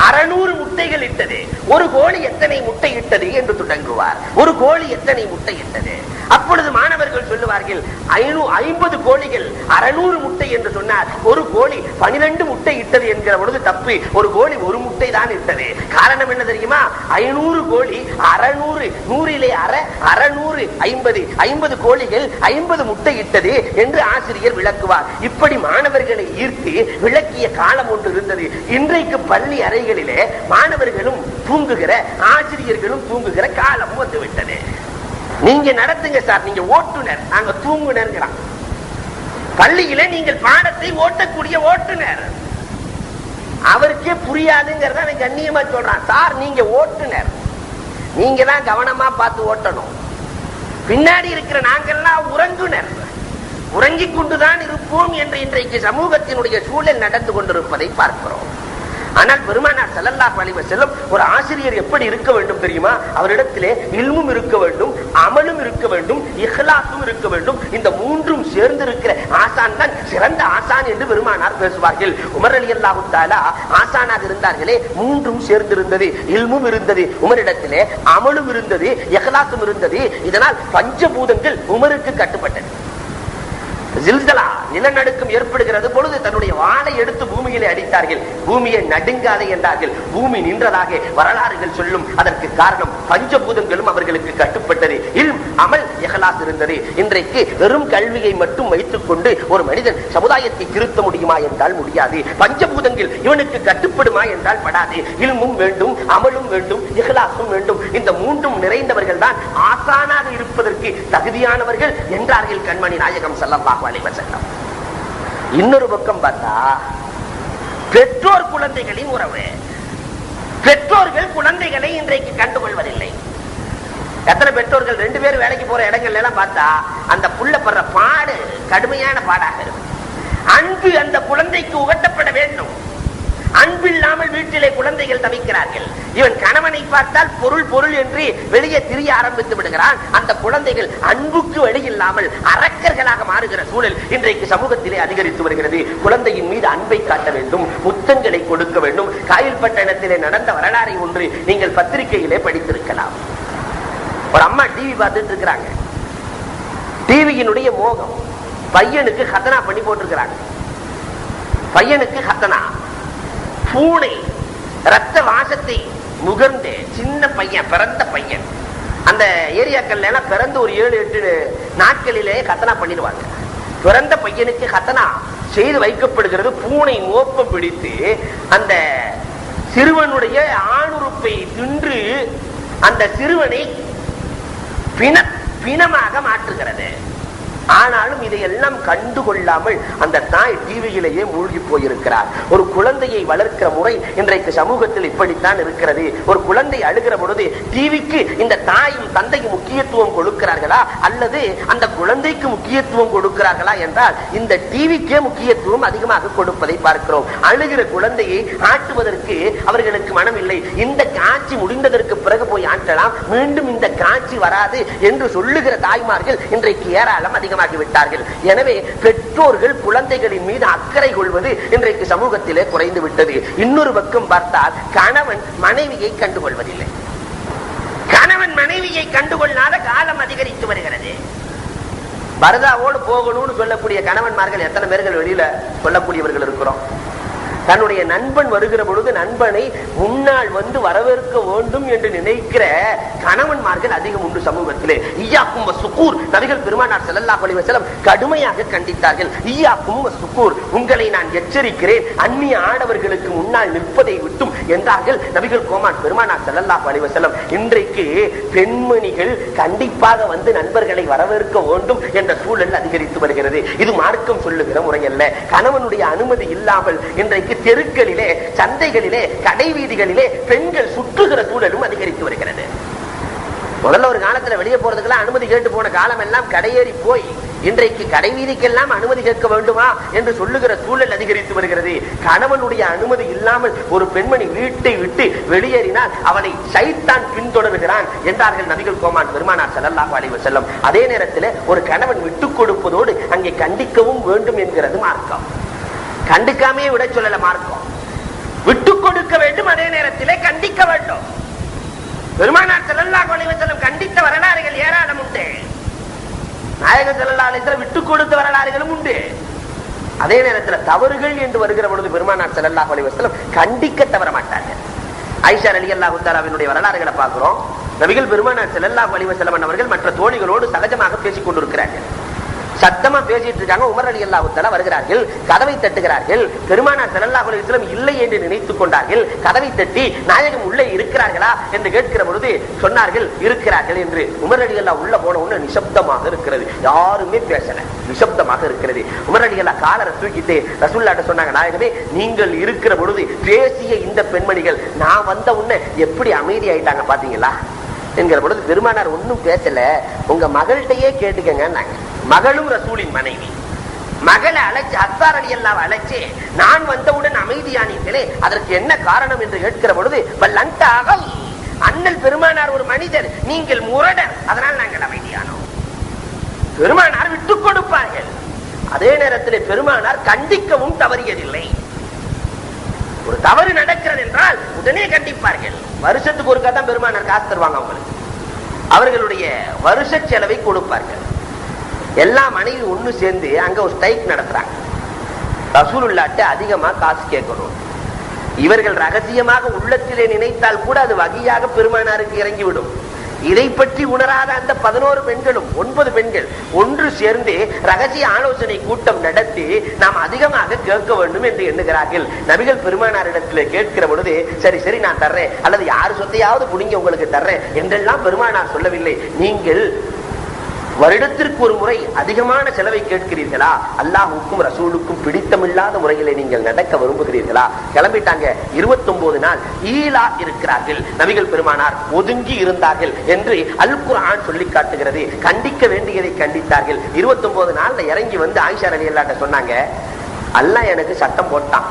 600 முட்டைகள் இட்டது. ஒரு கோழி எத்தனை முட்டை இட்டது என்று தொடங்குவார். ஒரு கோழி எத்தனை முட்டை இட்டது? அப்பொழுது மாணவர்கள் சொல்லுவார்கள், 50 கோழிகள் 600 முட்டை என்று சொன்னார். ஒரு கோழி 12 முட்டை இட்டது என்கிற பொழுது தப்பு. ஒரு கோழி ஒரு முட்டை தான் இட்டது. காரணம் என்ன தெரியுமா? 500 கோழி 600, 100லே அரை, 600 50, 50 கோழிகள் 50 முட்டை இட்டது என்று ஆசிரியர் விளக்குவார். இப்படி மாணவர்களை ஈர்த்து விளக்கிய காலம் ஒன்று இருந்தது. இன்றைக்கு பள்ளி அறைகளிலே மாணவர்களும் தூங்குகிற, ஆசிரியர்களும் தூங்குகிற காலம் வந்து விட்டது. நீங்க நடத்துங்க சார், நீங்க ஓட்டுநர், நாங்க தூங்குனர். பள்ளியில நீங்கள் பாடத்தை ஓட்டக்கூடிய ஓட்டுநர். அவருக்கே புரியாதுங்கிறத அவன் கண்ணியமா சொல்றான். சார் நீங்க ஓட்டுனர், நீங்க தான் கவனமா பார்த்து ஓட்டணும். பின்னாடி இருக்கிற நாங்கெல்லாம் உறங்குனர், உறங்கிக் கொண்டுதான் இருப்போம் என்று இன்றைக்கு சமூகத்தினுடைய சூழல் நடந்து கொண்டிருப்பதை பார்க்கிறோம். ஆனால் பெருமானார் ஸல்லல்லாஹு அலைஹி வஸல்லம் ஒரு ஆசிரியர் எப்படி இருக்க வேண்டும் தெரியுமா? அவரிடத்திலே இல்மும் இருக்க வேண்டும், அமலும் இருக்க வேண்டும், இஹ்லாஸும் இருக்க வேண்டும். இந்த மூன்றும் சேர்ந்து இருக்கிற ஆசான் தான் சிறந்த ஆசான் என்று பெருமானார் பேசுவார்கள். உமர் ரலியல்லாஹு தஆலா ஆசானாக இருந்தார்களே, மூன்றும் சேர்ந்து இருந்தது. இல்மும் இருந்தது உமரிடத்திலே, அமலும் இருந்தது, இஹ்லாஸும் இருந்தது. இதனால் பஞ்சபூதங்கள் உமருக்கு கட்டுப்பட்டது. ஜில்சலா நிலநடுக்கம் ஏற்படுகிறது பொழுது தன்னுடைய வாளை எடுத்து பூமியிலே அடித்தார்கள். பூமியை நடுங்காதே என்றார்கள். பூமி நின்றதாக வரலாறுகள் சொல்லும். அதற்கு காரணம் பஞ்சபூதங்களும் அவர்களுக்கு கட்டுப்பட்டது. இல்ம், அமல், இஹ்லாஸ் இருந்தது. இன்றைக்கு வெறும் கல்வியை மட்டும் வைத்துக் கொண்டு ஒரு மனிதன் சமுதாயத்தை திருத்த முடியுமா என்றால் முடியாது. பஞ்சபூதங்கள் இவனுக்கு கட்டுப்படுமா என்றால் படாது. இல்மும் வேண்டும், அமலும் வேண்டும், இஹ்லாஸும் வேண்டும். இந்த மூன்றும் நிறைந்தவர்கள் தான் ஆசானாக இருப்பதற்கு தகுதியானவர்கள் என்றார்கள் கண்மணி நாயகம் ஸல்லல்லாஹு அலைஹி வஸல்லம். இன்னொரு பக்கம் பார்த்தா பெற்றோர் குழந்தைகளின் உறவு. பெற்றோர்கள் குழந்தைகளை இன்றைக்கு கண்டுகொள்வதில்லை. எத்தனை பெற்றோர்கள் 2 பேர் வேலைக்கு போற இடங்கள்ல எல்லாம் பார்த்தா அந்த புள்ள படுற பாடு கடுமையான பாடாக இருக்கு. அன்பு அந்த குழந்தைக்கு உகட்டப்பட வேண்டும். அன்பில்லாமல் வீட்டிலே குழந்தைகள் தவிக்கிறார்கள். இவன் கணவனை பார்த்தால் பொருள் பொருள் என்று வெளியே திரிய ஆரம்பித்து விடுகிறான். அந்த குழந்தைகள் அன்புக்கு வழி இல்லாமல் அரக்கர்களாக மாறுகிற சூழல் இன்றைக்கு சமூகத்திலே அதிகரித்து வருகிறது. குழந்தையின் மீது அன்பை காட்ட வேண்டும், முத்தங்களை கொடுக்க வேண்டும். காயல்பட்டணத்திலே நடந்த வரலாறை ஒன்று நீங்கள் பத்திரிகையிலே படித்திருக்கலாம். ஒரு அம்மா டிவி பார்த்துட்டு இருக்கிறாங்க. டிவியினுடைய மோகம், பையனுக்கு ஹத்தனா பண்ணி போட்டிருக்கிறாங்க. பையனுக்கு ஹத்தனா, பூனை ரத்த வாசத்தை முகர்ந்து சின்ன பையன், பிறந்த பையன். அந்த ஏரியாக்கள்ல எல்லாம் பிறந்த ஒரு 7-8 நாட்களிலே கத்தனா பண்ணிடுவாங்க. பிறந்த பையனுக்கு கத்தனா செய்து வைக்கப்படுகிறது. பூனை மோப்பம் பிடித்து அந்த சிறுவனுடைய ஆணுறுப்பை தின்று அந்த சிறுவனை பிணமாக மாற்றுகிறது. ஆனாலும் இதையெல்லாம் கண்டுகொள்ளாமல் அந்த தாய் டிவியிலேயே மூழ்கி போயிருக்கிறார். ஒரு குழந்தையை வளர்க்கிற முறை இன்றைக்கு சமூகத்தில் இப்படித்தான் இருக்கிறது. ஒரு குழந்தை அழுகிற பொழுது டிவிக்கு இந்த தாயும் தந்தையும் முக்கியத்துவம் கொடுக்கிறார்களா அல்லது அந்த குழந்தைக்கு முக்கியத்துவம் கொடுக்கிறார்களா என்றால் இந்த டிவிக்கே முக்கியத்துவம் அதிகமாக கொடுப்பதை பார்க்கிறோம். அழுகிற குழந்தையை ஆட்டுவதற்கு அவர்களுக்கு மனம் இல்லை. இந்த காட்சி முடிந்ததற்கு பிறகு போய் ஆட்டலாம், மீண்டும் இந்த காட்சி வராது என்று சொல்லுகிற தாய்மார்கள் இன்றைக்கு ஏராளம் அதிகம் விட்டார்கள். எனவே பெற்றோர்கள் குழந்தைகளின் மீது அக்கறை கொள்வது இன்றைக்கு சமூகத்திலே குறைந்து விட்டது. இன்னொரு பக்கம் பார்த்தால் கணவன் மனைவியை கண்டுகொள்வதில்லை. கணவன் மனைவியை கண்டுகொள்ளாத காலம் அதிகரித்து வருகிறது. பரதாவோடு போகணும்னு சொல்லக்கூடிய கணவன்மார்கள் எத்தனை பேர்கள் வெளியில சொல்லக்கூடியவர்கள் இருக்கிறோம். தன்னுடைய நண்பன் வருகிற பொழுது நண்பனை முன்னால் வந்து வரவேற்க வேண்டும் என்று நினைக்கிற கணவன்மார்கள் அதிகம் உண்டு சமூகத்திலே. ஈயாக்கும் வஸ்ஸுகூர், நபிகள் பெருமானார் ஸல்லல்லாஹு அலைஹி வஸல்லம் கடுமையாக கண்டித்தார்கள். ஈயாக்கும் வஸ்ஸுகூர், உங்களை நான் எச்சரிக்கிறேன், அந்நிய ஆடவர்களுக்கு முன்னால் நிற்பதை விட்டும் என்றார்கள் நபிகள் பெருமானார் ஸல்லல்லாஹு அலைஹி வஸல்லம். இன்றைக்கு பெண்மணிகள் கண்டிப்பாக வந்து நண்பர்களை வரவேற்க வேண்டும் என்ற சூழல் அதிகரித்து வருகிறது. இது மார்க்கம் சொல்லுகிற முறை அல்ல. கணவனுடைய அனுமதி இல்லாமல் இன்றைக்கு தெருக்களிலே, சந்தைகளிலே, கடை வீதிகளிலே பெண்கள் சுற்றுகிற சூழலும் அதிகரித்து வருகிறது. முதல்ல ஒரு காலத்துல வெளியே போறதுக்கெல்லாம் அனுமதி கேட்டு போன காலம் எல்லாம் கடையேறி போய் இன்றைக்கு கடை வீதிக்கெல்லாம் அனுமதி கேட்க வேண்டுமா என்று சொல்லுகிற சூழல் அதிகரித்து வருகிறது. கணவனுடைய அனுமதி இல்லாமல் ஒரு பெண்மணி வீட்டை விட்டு வெளியேறினால் அவனை சைத்தான் பின்தொடர்கிறான் என்றார்கள் நபிகள் பெருமானார் ஸல்லல்லாஹு அலைஹி வஸல்லம். அதே நேரத்தில் ஒரு கணவன் விட்டுக் கொடுப்பதோடு அங்கே கண்டிக்கவும் வேண்டும் என்கிறது மார்க்கம். கண்டுக்காமே விட சொல்லல மார்க்கம். விட்டுக் கொடுக்க வேண்டும், அதே நேரத்திலே கண்டிக்க வேண்டும். பெருமானார் ஸல்லல்லாஹு அலைஹி வஸல்லம் கண்டித்த வரலாறுகள் ஏராளம் உண்டு. நாயகம் ஸல்லல்லாஹு அலைஹி வஸல்லம் விட்டுக் கொடுத்த வரலாறுகளும் உண்டு. அதே நேரத்தில் தவறுகள் என்று வருகிற பொழுது பெருமானார் ஸல்லல்லாஹு அலைஹி வஸல்லம் கண்டிக்க தவற மாட்டார்கள். ஆயிஷா ரலியல்லாஹு தஆலாவினுடைய வரலாறுகளை பார்க்கிறோம். நபிகள் பெருமானார் ஸல்லல்லாஹு அலைஹி வஸல்லம் அவர்கள் மற்ற தோழிகளோடு சகஜமாக பேசிக் கொண்டிருக்கிறார்கள். சத்தமா பேசிட்டு இருக்காங்க. உமர் ரலியல்லாஹு தஆலா வருகிறார்கள், கதவை தட்டுகிறார்கள். பெருமானார் ஸல்லல்லாஹு அலைஹி வஸல்லம் இல்லை என்று நினைத்துக் கொண்டார்கள். கதவை தட்டி நாயகம் உள்ளே இருக்கிறார்களா என்று கேட்கிற பொழுது சொன்னார்கள் இருக்கிறார்கள் என்று. உமர் ரலியல்லாஹு உள்ள போன உடனே நிசப்தமாக இருக்கிறது, யாருமே பேசல, நிசப்தமாக இருக்கிறது. உமர் ரலியல்லாஹு காலரை தூக்கிட்டு ரசூலுல்லாஹ்ட்ட சொன்னாங்க, நாயகமே நீங்கள் இருக்கிற பொழுது பேசிய இந்த பெண்மணிகள் நான் வந்த உடனே எப்படி அமைதி ஆயிட்டாங்க பாத்தீங்களா என்கிற பொழுது பெருமானார் ஒன்னும் பேசல, உங்க மகள்கிட்டயே கேட்டுக்கங்க. மகளும் ரசூலின் மனைவி. மகளை அழைச்சு அஸ்ஸார் ரலியல்லாஹு அழைச்சு நான் வந்தவுடன் அமைதியானீர்களே அதற்கு என்ன காரணம் என்று கேட்கிற பொழுது அண்ணல் பெருமானார் ஒரு மனிதர், நீங்கள் முரடர், அதனால் நாங்கள் அமைதியானோம். பெருமானார் விட்டுக் கொடுப்பார்கள். அதே நேரத்தில் பெருமானார் கண்டிக்கவும் தவறியதில்லை. ஒரு தவறு நடக்கிறது என்றால் உடனே கண்டிப்பார்கள். வருஷத்துக்கு ஒருக்கா தான் பெருமானார் காசு தருவாங்க அவங்களுக்கு. அவர்களுடைய வருஷ செலவை கொடுப்பார்கள். எல்லா மனைவி ஒண்ணு சேர்ந்து அங்க ஒரு ஸ்ட்ரைக் நடத்துறாங்க. ரசூலுல்லாஹ்ட்ட அதிகமா காசு கேட்கணும். இவர்கள் ரகசியமாக உள்ளத்திலே நினைத்தால் கூட அது வகையாக பெருமானாருக்கு இறங்கிவிடும். இதை பற்றி உணராத அந்த 11 பெண்களும் 9 பெண்கள் ஒன்று சேர்ந்து ரகசிய ஆலோசனை கூட்டம் நடத்தி நாம் அதிகமாக கேட்க வேண்டும் என்று எண்ணுகிறார்கள். நபிகள் பெருமானாரிடத்தில் கேட்கிற பொழுது சரி சரி நான் தர்றேன், அல்லது யாரு சொத்தையாவது புடிங்க உங்களுக்கு தர்றேன் என்றெல்லாம் பெருமானார் சொல்லவில்லை. நீங்கள் வருடத்திற்கு ஒரு முறை அதிகமான செலவை கேட்கிறீர்களா, அல்லாஹ்வுக்கும் ரசூலுக்கும் பிடித்தமில்லாத முறையிலே நீங்கள் நடக்க விரும்புகிறீர்களா? கிளம்பிட்டாங்க. 29 நாள் ஈலா இருக்கிறார்கள். நபிகள் பெருமானார் ஒதுங்கி இருந்தார்கள் என்று அல் குர்ஆன் சொல்லி காட்டுகிறது. கண்டிக்க வேண்டியதை கண்டித்தார்கள். 29 நாள்ல இறங்கி வந்து ஆயிஷா ரலியல்லாஹு அன்ஹா சொன்னாங்க, அல்லாஹ் எனக்கு சட்டம் போட்டான்,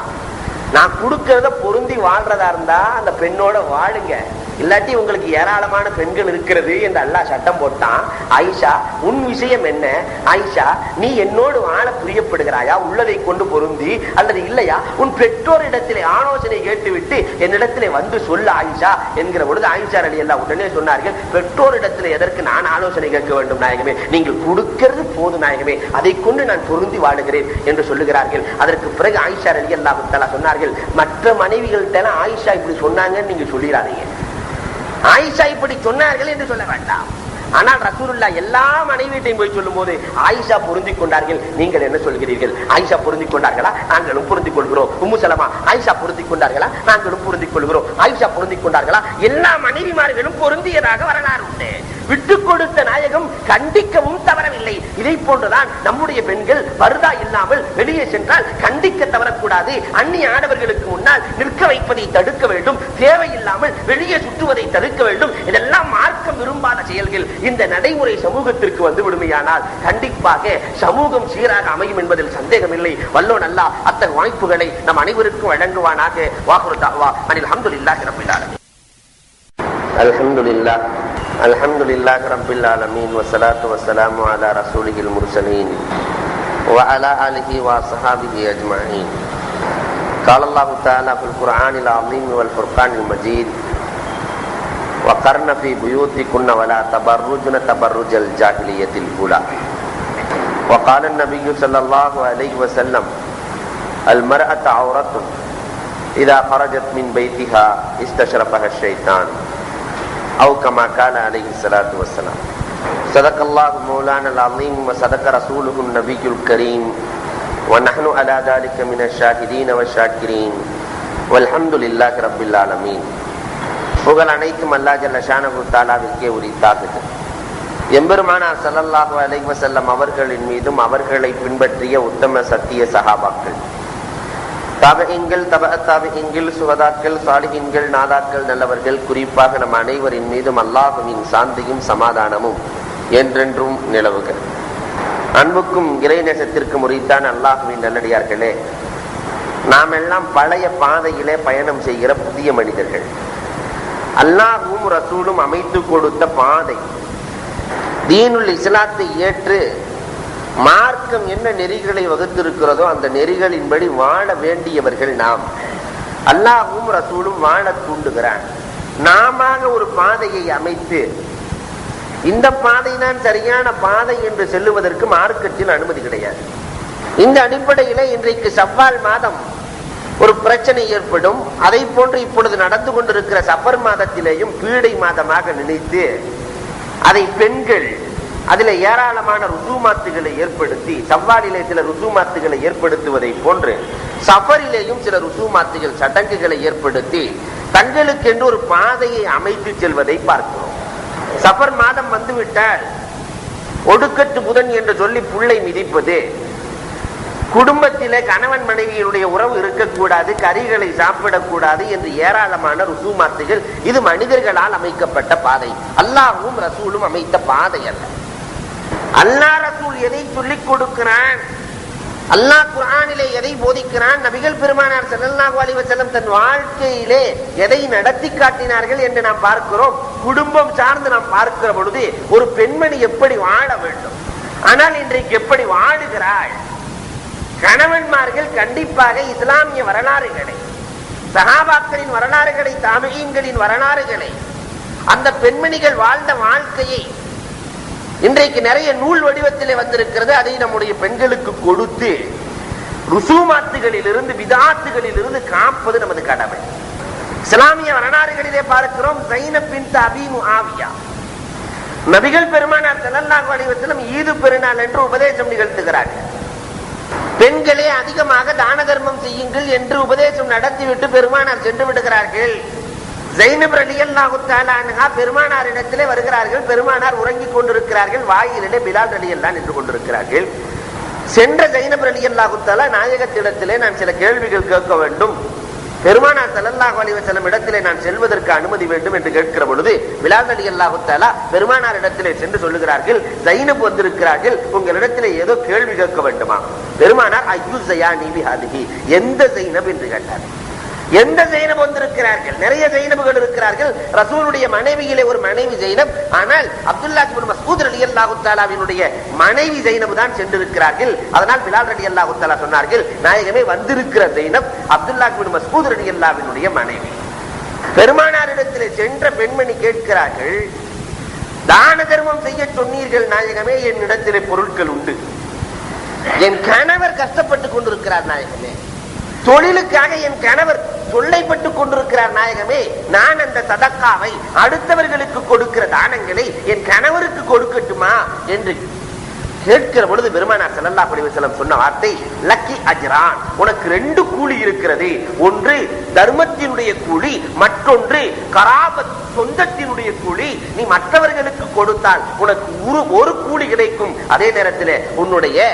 நான் கொடுக்கறத பொருந்தி வாழ்றதா இருந்தா அந்த பெண்ணோட வாழுங்க, இல்லாட்டி உங்களுக்கு ஏராளமான பெண்கள் இருக்கிறது என்று அல்லாஹ் சட்டம் போட்டான். ஆயிஷா உன் விஷயம் என்ன? ஆயிஷா நீ என்னோடு வாழ பிரியப்படுகிறாயா, உள்ளதை கொண்டு பொருந்தி, அல்லது இல்லையா உன் பெற்றோரிடத்திலே ஆலோசனை கேட்டுவிட்டு என்னிடத்திலே வந்து சொல்ல ஆயிஷா என்கிற பொழுது ஆயிஷா ரலியல்லாஹு உடனே சொன்னார்கள், பெற்றோரிடத்திலே எதற்கு நான் ஆலோசனை கேட்க வேண்டும் நாயகமே, நீங்கள் கொடுக்கிறது போது நாயகமே, அதை கொண்டு நான் பொருந்தி வாழுகிறேன் என்று சொல்லுகிறார்கள். அதற்கு பிறகு ஆயிஷா ரலியல்லாஹு தஆலா சொன்னார்கள், மற்ற மனைவிகள்கிட்ட ஆயிஷா இப்படி சொன்னாங்கன்னு நீங்க சொல்லிடாதீங்க, ஆயிஷா இப்படி சொன்னார்கள் என்று சொல்ல வேண்டாம். ஆனால் ரசூலுல்லாஹ் எல்லா மனைவியையும் போய் சொல்லும் போது ஆயிஷா பொருந்திக் கொண்டார்கள். நீங்கள் என்ன சொல்கிறீர்கள்? ஆயிஷா பொருந்திக் கொண்டார்களா? நாங்களும் பொருந்திக் கொள்கிறோம். உம்மு சலமா ஆயிஷா பொருந்திக் கொண்டார்களா? நாங்களும் பொருந்திக் கொள்கிறோம். ஆயிஷா பொருந்திக் கொண்டார்களா? எல்லா மனைவிமார்களும் பொருந்தியதாக வரலாறு உண்டு. விட்டுக் கொடுத்த நாயகம் கண்டிக்கவும் தவறவில்லை. இதை போன்றுதான் நம்முடைய பெண்கள் பர்தா இல்லாமல் வெளியே சென்றால் கண்டிக்க தவறக்கூடாது. அந்நிய ஆடவர்களுக்கு முன்னால் நிற்க வைப்பதை தடுக்க வேண்டும், தேவையில்லாமல் வெளியே சுற்றுவதை தடுக்க வேண்டும். இதெல்லாம் மார்க்கம் விரும்பாத செயல்கள். இந்த நடைமுறை சமூகத்திற்கு வந்து விடுமையானால் கண்டிப்பாக சமூகம் சீராக அமையும் என்பதில் சந்தேகமில்லை. வல்லோன் அல்லாஹ் அத்தகைய வாய்ப்புகளை நம் அனைவருக்கும் வழங்குவானாக. வாஹுரு தஅவா அனில் ஹம்துலில்லாஹி ரப்பில் ஆலமீன். அல்ஹம்துலில்லாஹ் அல்ஹம்துலில்லாஹி ரப்பில் ஆலமீன் வஸ்ஸலாத்து வஸ்ஸலாமு அலா ரசூலில் முர்ஸலீன் வ அலா ஆலிஹி வ ஸஹாபிஹி அஜ்மஈன். قال الله تعالى في القرآن العظيم والفرقان المجيد وقرن في بيوتكن ولا تبرجن تبرج الجاهلية الأولى. وقال النبي صلى الله عليه وسلم المرأة عورة إذا خرجت من بيتها استشرفها الشيطان أو كما قال عليه الصلاة والسلام. صدق الله مولانا العظيم وصدق رسوله النبي الكريم ونحن على ذلك من الشاهدين والشاكرين والحمد لله رب العالمين. புகழ் அனைத்தும் அல்லாஹ் ஜல்ல ஷானஹு தஆலாவிற்கே உரித்தாகுது. எம்பெருமானார் ஸல்லல்லாஹு அலைஹி வஸல்லம் அவர்களின் மீதும் அவர்களை பின்பற்றிய உத்தம சத்திய சஹாபாக்கள், தாபிஈன்கள், தபஅத்தாபிஈன்கள், சுஹதாக்கள், சாலிஹீன்கள், நாதாக்கள், நல்லவர்கள், குறிப்பாக நம் அனைவரின் மீதும் அல்லாஹ்வின் சாந்தியும் சமாதானமும் என்றென்றும் நிலவுக. அன்புக்கும் இறைநேசத்திற்கும் உரித்தான அல்லாஹ்வின் நல்லடியார்களே, நாம் எல்லாம் பழைய பாதையிலே பயணம் செய்கிற புதிய மனிதர்கள். அல்லாஹ்வும் ரசூலும் அமைத்து கொடுத்த பாதை தீனுல் இஸ்லாத்தை ஏற்று மார்க்கம் என்ன நெறிகளை வகுத்திருக்கிறதோ அந்த நெறிகளின்படி வாழ வேண்டியவர்கள் நாம். அல்லாஹ்வும் ரசூலும் வாழ தூண்டுகிறான். நாம ஒரு பாதையை அமைத்து இந்த பாதை தான் சரியான பாதை என்று செல்லுவதற்கு மார்க்கத்தில் அனுமதி கிடையாது. இந்த அடிப்படையில இன்றைக்கு ஷவ்வால் மாதம் ஒரு பிரச்சனை ஏற்படும். அதை போன்று இப்பொழுது நடந்து கொண்டிருக்கிற சஃபர் மாதத்திலேயும் பீடை மாதமாக நினைத்து அதை பெண்கள் அதுல ஏராளமான ருசூமாத்துகளை ஏற்படுத்தி, சவ்வாலிலே சில ருசூமாத்துகளை ஏற்படுத்துவதை போன்று சஃபரிலேயும் சில ருசூமாத்துகள் சடங்குகளை ஏற்படுத்தி தங்களுக்கென்று ஒரு பாதையை அமைத்து செல்வதை பார்க்கிறோம். சஃபர் மாதம் வந்துவிட்டால் ஒடுக்கத்து புதன் என்று சொல்லி புள்ளை மிதிப்பது, குடும்பத்திலே கணவன் மனைவியினுடைய உறவு இருக்கக்கூடாது, கறிகளை சாப்பிடக்கூடாது என்று ஏராளமான ருசூமாத்துகள். இது மனிதர்களால் அமைக்கப்பட்ட பாதை, அல்லாஹ்வும் ரசூலும் அமைத்த பாதை அல்ல. அல்லாஹ் ரசூல் எதை சொல்லிக் கொடுக்கிறான், அல்லாஹ் குர்ஆனிலே எதை போதிக்கிறான், நபிகள் பெருமானார் ஸல்லல்லாஹு அலைஹி வஸல்லம் தன் வாழ்க்கையிலே எதை நடத்தி காட்டினார்கள் என்று நாம் பார்க்கிறோம். குடும்பம் சார்ந்து நாம் பார்க்கிற பொழுது ஒரு பெண்மணி எப்படி வாழ வேண்டும், ஆனால் இன்றைக்கு எப்படி வாழுகிறாள்? கணவன்மார்கள் கண்டிப்பாக இஸ்லாமிய வரலாறுகளை, சஹாபாக்களின் வரலாறுகளை, தாபிஈன்களின் வரலாறுகளை, அந்த பெண்மணிகள் வாழ்ந்த வாழ்க்கையை இன்றைக்கு நிறைய நூல் வடிவத்திலே வந்திருக்கிறது, அதை நம்முடைய பெண்களுக்கு கொடுத்து ருசூமாத்துகளில் இருந்து, விதாத்துகளில் இருந்து காப்பது நமது கடமை. இஸ்லாமிய வரலாறுகளிலே பார்க்கிறோம், ஸைனப் பின்த் அபீ முஆவியா நபிகள் பெருமானார் ஸல்லல்லாஹு அலைஹி வஸல்லம் ஈது பெருநாள் என்று உபதேசம் நிகழ்த்துகிறார்கள். பெண்களே அதிகமாக தான தர்மம் செய்யுங்கள் என்று உபதேசம் நடத்திவிட்டு பெருமானார் சென்று விடுகிறார்கள். ஸைனப் ரலியல்லாஹு தஆலா அன்ஹா பெருமானாரிடத்திலே வருகிறார்கள். பெருமானார் உறங்கிக் கொண்டிருக்கிறார்கள். வாயிலே பிலால் ரலியல்லாஹு நின்று கொண்டிருக்கிறார்கள். சென்ற ஸைனப் ரலியல்லாஹு தஆலா நாயகத்திடத்திலே நான் சில கேள்விகள் கேட்க வேண்டும், பெருமானார் ஸல்லல்லாஹு அலைஹி வஸல்லம் இடத்திலே நான் செல்வதற்கு அனுமதி வேண்டும் என்று கேட்கிற பொழுது பிலால் ரலியல்லாஹு தஆலா பெருமானார் இடத்திலே சென்று சொல்லுகிறார்கள், ஸைனப் வந்திருக்கிறார்கள், உங்களிடத்திலே ஏதோ கேள்வி கேட்க வேண்டுமா? பெருமானார் ஐயு ஸயானி பிஹாதிஹி, எந்த ஸைனப் என்று கேட்டார். எந்த ஸைனப் வந்திருக்கிறார்கள்? நிறைய ஸைனப்கள் இருக்கிறார்கள். ரசூலுடைய மனைவியிலே ஒரு மனைவி ஸைனப், ஆனால் அப்துல்லாஹ் இப்னு மஸ்ஊத் ரலியல்லாஹு தஆலாவினுடைய மனைவி ஸைனப் தான் சென்றிருக்கிறார்கள். அதனால் பிலால் ரலியல்லாஹு தஆலா சொன்னார்கள், நாயகமே வந்திருக்கிற ஸைனப் அப்துல்லாஹ் இப்னு மஸ்ஊத் ரலியல்லாஹுவினுடைய மனைவி. பெருமானாரிடத்திலே சென்ற பெண்மணி கேட்கிறார்கள், தான தர்மம் செய்ய சொன்னீர்கள் நாயகமே, என் இடத்திலே பொருட்கள் உண்டு, என் கணவர் கஷ்டப்பட்டுக் கொண்டிருக்கிறார் நாயகமே, தொழிலுக்காக என் கணவர் தொல்லைப்பட்டுக் கொண்டிருக்கிறார் நாயகமே, நான் அந்த சதக்காவை, அடுத்தவர்களுக்கு கொடுக்கிற தானங்களை என் கணவருக்கு கொடுக்கட்டுமா என்று கேட்கிற பொழுது பெருமானார் ஸல்லல்லாஹு அலைஹி வஸல்லம் சொன்ன வார்த்தை, லக்கி அஜ்ரான், உனக்கு 2 கூலி இருக்கிறது. ஒன்று தர்மத்தினுடைய கூலி, மற்றொன்று கராபத், சொந்தத்தினுடைய கூலி. நீ மற்றவர்களுக்கு கொடுத்தால் உனக்கு ஒரு கூலி கிடைக்கும், அதே நேரத்தில் உன்னுடைய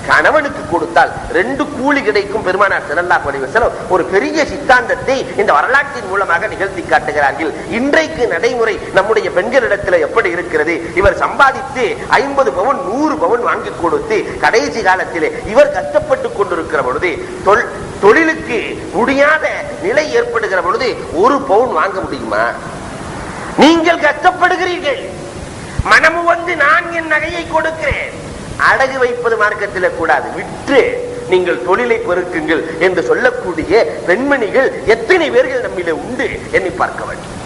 கணவனுக்கு கொடுத்தால் 2 கூலி கிடைக்கும். பெருமானார் ஸல்லல்லாஹு அலைஹி வஸல்லம் ஒரு பெரிய சித்தாந்தத்தை இந்த வரலாற்றின் மூலமாக நிகழ்த்தி காட்டுகிறார்கள். இன்றைக்கு நடைமுறை நம்முடைய பெண்களிடத்தில் எப்படி இருக்கிறது? இவர் சம்பாதித்து 50 பவுன் 100 பவுன் வாங்கி கொடுத்து கடைசி காலத்திலே இவர் கஷ்டப்பட்டுக் கொண்டிருக்கிற பொழுது, தொழிலுக்கு முடியாத நிலை ஏற்படுகிற பொழுது 1 பவுன் வாங்க முடியுமா? நீங்கள் கஷ்டப்படுகிறீர்கள், மனமு வந்து நான் என் நகையை கொடுக்கிறேன். அடகு வைப்பது மார்க்கத்தில் கூடாது, விற்று நீங்கள் தொழிலை பெருக்குங்கள் என்று சொல்லக்கூடிய பெண்மணிகள் எத்தனை பேர்கள் நம்மிலே உண்டு எண்ணி பார்க்க வேண்டும்.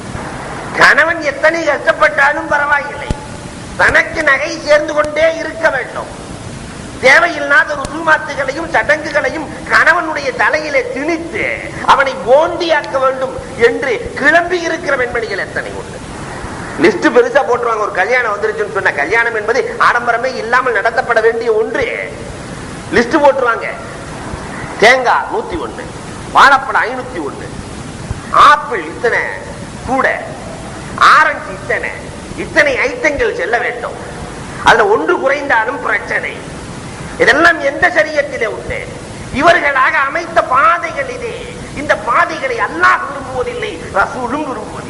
கணவன் எத்தனை கஷ்டப்பட்டாலும் பரவாயில்லை, தனக்கு நகை சேர்ந்து கொண்டே இருக்க வேண்டும். தேவையில்லாத ருசூமாத்துகளையும் சடங்குகளையும் கணவனுடைய தலையிலே திணித்து அவனை போண்டியாக்க வேண்டும் என்று கிளம்பி இருக்கிற பெண்மணிகள் எத்தனை உண்டு. லிஸ்ட் பெருசா போட்டுருவாங்க. ஒரு கல்யாணம் வந்துருச்சுன்னு சொன்ன, கல்யாணம் என்பது ஆடம்பரமே இல்லாமல் நடத்தப்பட வேண்டிய ஒன்று. லிஸ்ட் போட்டுருவாங்க. தேங்காய் 101, வாழைப்பழம் 501, ஆப்பிள் இத்தனை கூட, ஆரஞ்சு இத்தனை ஐட்டங்கள் செல்ல வேண்டும். அதுல ஒன்று குறைந்தாலும் பிரச்சனை. இதெல்லாம் எந்த சரியத்திலே உண்டு? இவர்களாக அமைத்த பாதைகள் இது. இந்த பாதைகளை அல்லாஹ் விரும்புவதில்லை, ரசூலும் விரும்புவதில்லை.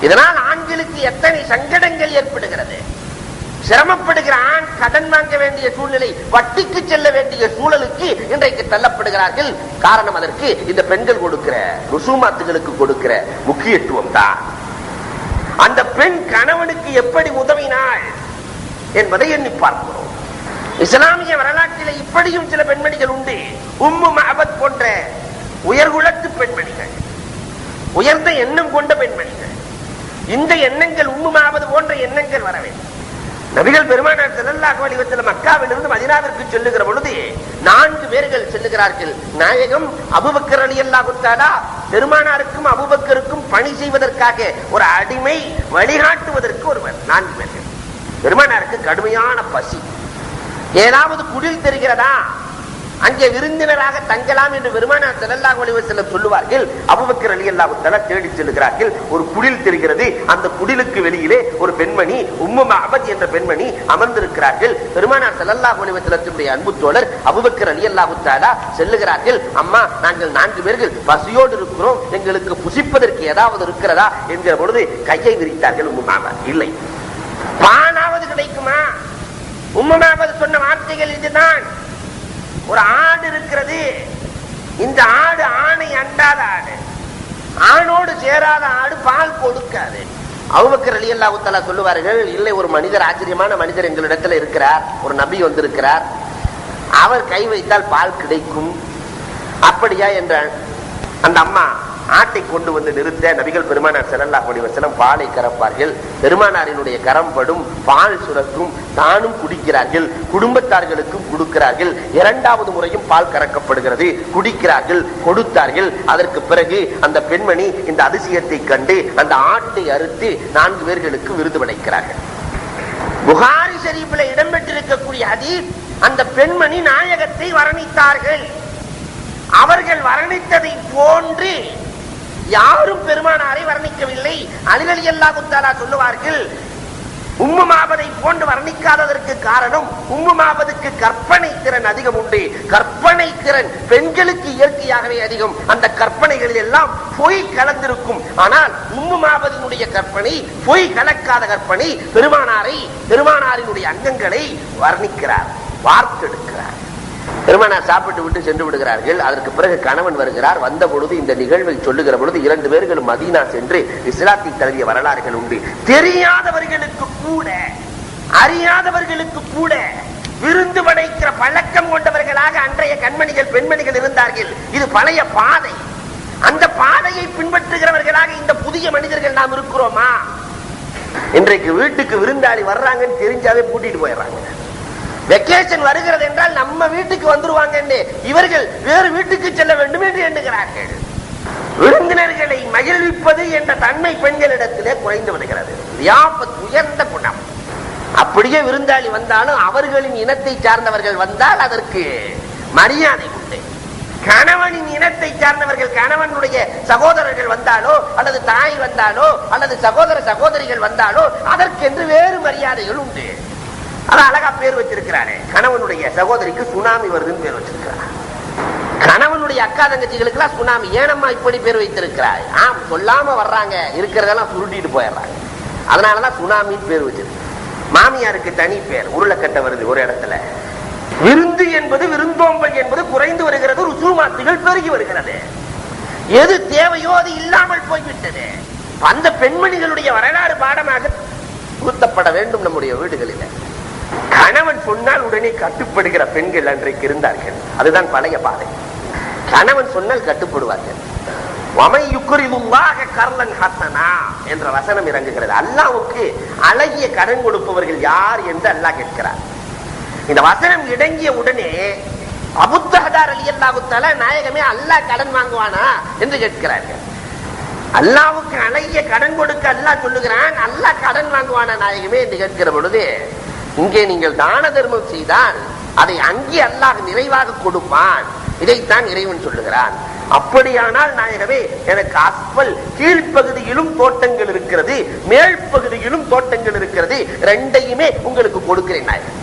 இதனால் ஆண்களுக்கு எத்தனை சங்கடங்கள் ஏற்படுகிறது. சிரமப்படுகிற ஆண் கடன் வாங்க வேண்டிய சூழ்நிலை, வட்டிக்கு செல்ல வேண்டிய சூழலுக்கு இன்றைக்கு தள்ளப்படுகிறார்கள். காரணம் அதற்கு இந்த பெண்கள் கொடுக்கிற ருசூமாத்துகளுக்கு கொடுக்கிற முக்கியத்துவம் தான். அந்த பெண் கணவனுக்கு எப்படி உதவினாள் என்பதை எண்ணி பார்க்கிறோம். இஸ்லாமிய வரலாற்றிலே இப்படியும் சில பெண்மணிகள் உண்டு. உம்மு மஅபத் போன்ற உயர்குலத்து பெண்மணிகள், உயர்ந்த எண்ணம் கொண்ட பெண்மணிகள். இந்த எண்ணங்கள் உம்மு மஅபத் போன்ற எண்ணங்கள் வர வேண்டும். நபிகள் பெருமானார் ஸல்லல்லாஹு அலைஹி வஸல்லம் மக்காவிலிருந்து மதீனாவிற்கு செல்லுகிற பொழுது 4 பேர்கள் செல்லுகிறார்கள். நாயகம் அபூபக்கர் ரலியல்லாஹு தஆலா பெருமானாருக்கும் அபூபக்கருக்கும் பணி செய்வதற்காக ஒரு அடிமை, வழிகாட்டுவதற்கு ஒருவர். 4 பேர்கள். பெருமானாருக்கு கடுமையான பசி. ஏதாவது குடில் தெரிகிறதா, அங்கே விருந்தினராக தங்கலாம் என்று பெருமானார் ஸல்லல்லாஹு அலைஹி வஸல்லம் சொல்லுவார்கள். அபூபக்கர் ரலியல்லாஹு தஆலா தேடி செல்கிறார்கள். ஒரு குடில் தெரிகிறது. அந்த குடிலுக்கு வெளியிலே ஒரு பெண்மணி, உம்மு மஅபத் என்ற பெண்மணி அமர்ந்திருக்கிறார்கள். பெருமானார் ஸல்லல்லாஹு அலைஹி வஸல்லத்துடைய அன்பு தோழர் அபூபக்கர் ரலியல்லாஹு தஆலா செல்லுகிறார்கள். அம்மா, நாங்கள் 4 பேர்கள் பசியோடு இருக்கிறோம், எங்களுக்கு புசிப்பதற்கு ஏதாவது இருக்கிறதா என்கிற பொழுது கையை விரித்தார்கள் உம்மு மஅபத். இல்லை. பாலாவது கிடைக்குமா? உம்மு மஅபத் சொன்ன வார்த்தைகள் இதுதான். ஒரு ஆடு இருக்கிறது, இந்த ஆடு ஆணை அண்டாத ஆடு, ஆணோடு சேராத ஆடு பால் கொடுக்காது. அபூபக்கர் ரலியல்லாஹு தஆலா சொல்லுவார்கள், இல்லை, ஒரு மனிதர், ஆச்சரியமான மனிதர் எங்களிடத்தில் இருக்கிறார், ஒரு நபி வந்திருக்கிறார், அவர் கை வைத்தால் பால் கிடைக்கும். அப்படியா என்றான். அந்த அம்மா ஆட்டை கொண்டு வந்து நிறுத்த நபிகள் பெருமானார் ஸல்லல்லாஹு அலைஹி வஸல்லம் பாலை கறப்பார்கள். பெருமானாரினுடைய கரம் படும், பால் சுரக்கும், தானும் குடிக்கிறார்கள், குடும்பத்தார்களுக்கும் கொடுக்கிறார்கள். 2வது முறையும் பால் கறக்கப்படுகிறது, குடிக்கிறார்கள், கொடுத்தார்கள். அதற்கு பிறகு அந்த பெண்மணி இந்த அதிசயத்தை கண்டு அந்த ஆட்டை அறுத்து 4 பேர்களுக்கு விருது படைக்கிறார்கள். புகாரி ஷரீஃபில் இடம்பெற்றிருக்கக்கூடிய ஹதீஸ், அந்த பெண்மணி நாயகத்தை வர்ணித்தார்கள். அவர்கள் வர்ணித்ததை போன்று யாரும் பெருமானாரை வர்ணிக்கவில்லை. அலி ரலியல்லாஹு தஆலா சொல்லுவார்கள், உம்மு மஅபதை போன்று வர்ணிக்காததற்கு காரணம், உம்மு மஅபதுக்கு கற்பனை திறன் அதிகம் உண்டு. கற்பனை திறன் பெண்களுக்கு இயற்கையாகவே அதிகம். அந்த கற்பனைகளில் எல்லாம் பொய் கலந்திருக்கும். ஆனால் உம்மு மஅபதினுடைய கற்பனை பொய் கலக்காத கற்பனை. பெருமானாரினுடைய அங்கங்களை வர்ணிக்கிறார், வார்த்தெடுக்கிறார். பெருமானார் சாப்பிட்டு விட்டு சென்று விடுகிறார்கள். அதற்கு பிறகு கணவன் வருகிறார். வந்த பொழுது இந்த நிகழ்வை சொல்லுகிற பொழுது 2 பேர்களும் மதீனா சென்று இஸ்லாத்தை தழுவிய வரலாறுகள் உண்டு. தெரியாதவர்களுக்கு கூட, அறியாதவர்களுக்கு கூட விருந்து படைக்கிற பழக்கம் கொண்டவர்களாக அன்றைய கண்மணிகள், பெண்மணிகள் இருந்தார்கள். இது பழைய பாதை. அந்த பாதையை பின்பற்றுகிறவர்களாக இந்த புதிய மனிதர்கள் நாம் இருக்கிறோமா? இன்றைக்கு வீட்டுக்கு விருந்தாளி வர்றாங்கன்னு தெரிஞ்சாவே கூட்டிட்டு போயிடுறாங்க. வெக்கேஷன் வருகிறது என்றால் நம்ம வீட்டுக்கு வந்துருவாங்க, இவர்கள் வேறு வீட்டுக்கு செல்ல வேண்டும் என்று எண்ணுகிறார்கள். விருந்தினர்களை மகிழ்விப்பது என்ற தன்மை பெண்களிடத்திலே குறைந்து வருகிறது. உயர்ந்த குணம். அப்படியே விருந்தாளி வந்தாலும் அவர்களின் இனத்தை சார்ந்தவர்கள் வந்தால் அதற்கு மரியாதை உண்டு. கணவனின் இனத்தை சார்ந்தவர்கள், கணவனுடைய சகோதரர்கள் வந்தாலோ அல்லது தாய் வந்தாலோ அல்லது சகோதர சகோதரிகள் வந்தாலோ அதற்கென்று வேறு மரியாதைகள் உண்டு. அதான் அழகா பேர் வச்சிருக்கிறாரு. கணவனுடைய சகோதரிக்கு சுனாமி வருதுன்னு பேர் வச்சிருக்கிறார். கணவனுடைய அக்கா தங்கச்சிகளுக்கு எல்லாம் சுனாமி. ஏனம்மா இப்படி பேர் வைத்திருக்கிறாய்? சொல்லாம வர்றாங்க, இருக்கிறதெல்லாம் சுருட்டிட்டு போயிடுறாங்க, அதனாலதான் சுனாமின்னு பேர் வச்சிருக்கு. மாமியாருக்கு தனி பேர், உருளைக்கட்டை வருது ஒரு இடத்துல. விருந்து என்பது, விருந்தோம்பல் என்பது குறைந்து வருகிறது. ருசூமாத்துகள் பெருகி வருகிறது. எது தேவையோ அது இல்லாமல் போய்விட்டது. அந்த பெண்மணிகளுடைய வரலாறு பாடமாக புகுத்தப்பட வேண்டும் நம்முடைய வீடுகளில். கணவன் சொன்னால் உடனே கட்டுப்படுகிற பெண்கள் அன்றைக்கு இருந்தார்கள். அதுதான் பழைய பாதை. கணவன் சொன்னால் கட்டுப்படுவார்கள். என்ற வசனம் இறங்குகிறது. அல்லாஹ்வுக்கு அழகிய கடன் கொடுப்பவர்கள் யார் என்று அல்லாஹ் கேட்கிறார். இந்த வசனம் இடங்கிய உடனே அபூ தஹ்தா ரலியல்லாஹு தஆலா, நாயகமே அல்லாஹ் கடன் வாங்குவானா என்று கேட்கிறார்கள். அல்லாஹ்வுக்கு அழகிய கடன் கொடுக்க அல்லாஹ் சொல்லுகிறான், அல்லாஹ் கடன் வாங்குவானா நாயகமே என்று கேட்கிற பொழுது, இங்கே நீங்கள் தான தர்மம் செய்தால் அதை அங்கே அல்லாஹ் நிறைவாக கொடுப்பான். இதைத்தான் இறைவன் சொல்லுகிறான். அப்படியானால் நாயகமே, எனக்கு அஸ்பல் கீழ்ப்பகுதியிலும் தோட்டங்கள் இருக்கிறது, மேல் பகுதியிலும் தோட்டங்கள் இருக்கிறது, 2யுமே உங்களுக்கு கொடுக்கிறேன் நாயகம்.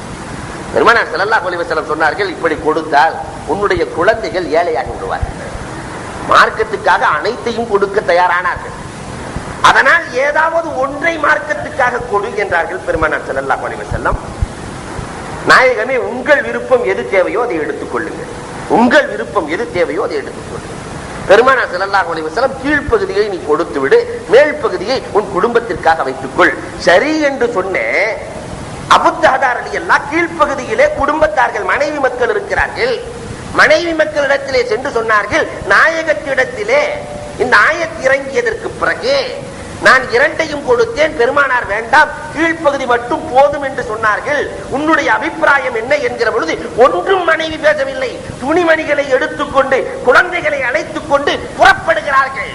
பெருமானார் ஸல்லல்லாஹு அலைஹி வஸல்லம் சொன்னார்கள், இப்படி கொடுத்தால் உன்னுடைய குழந்தைகள் ஏழையாகி விடுவார்கள். மார்க்கத்துக்காக அனைத்தையும் கொடுக்க தயாரானார்கள். அதனால் ஏதாவது ஒன்றை மார்க்கத்துக்காக கொடு என்றார்கள் பெருமானார் ஸல்லல்லாஹு அலைஹி வஸல்லம். நாயகமே, உங்கள் விருப்பம் எது தேவையோ அதை எடுத்துக் கொள்ளுங்கள். உங்கள் விருப்பம் எது தேவையோ அதை எடுத்துக் கொள்ளுங்கள். பெருமானார் ஸல்லல்லாஹு அலைஹி வஸல்லம், கீழ்ப்பகுதியை நீ கொடுத்து விடு, மேல் பகுதியை உன் குடும்பத்திற்காக வைத்துக்கொள். சரி என்று சொன்ன அபூ தஹ்தா ரலியல்லாஹு கீழ்ப்பகுதியிலே குடும்பத்தார்கள், மனைவி மக்கள் இருக்கிறார்கள். மனைவி மக்களிடத்திலே சென்று சொன்னார்கள், நாயகத்திடத்திலே இந்த ஆயத் இறங்கியதற்கு பிறகு நான் 2யும் கொடுத்தேன், பெருமானார் வேண்டாம், கீழ்ப்பகுதி மட்டும் போதும் என்று சொன்னார்கள். உன்னுடைய அபிப்பிராயம் என்ன என்கிற பொழுது ஒன்றும் மனைவி பேசவில்லை. துணிமணிகளை எடுத்துக்கொண்டு குழந்தைகளை அழைத்துக் கொண்டு புறப்படுகிறார்கள்.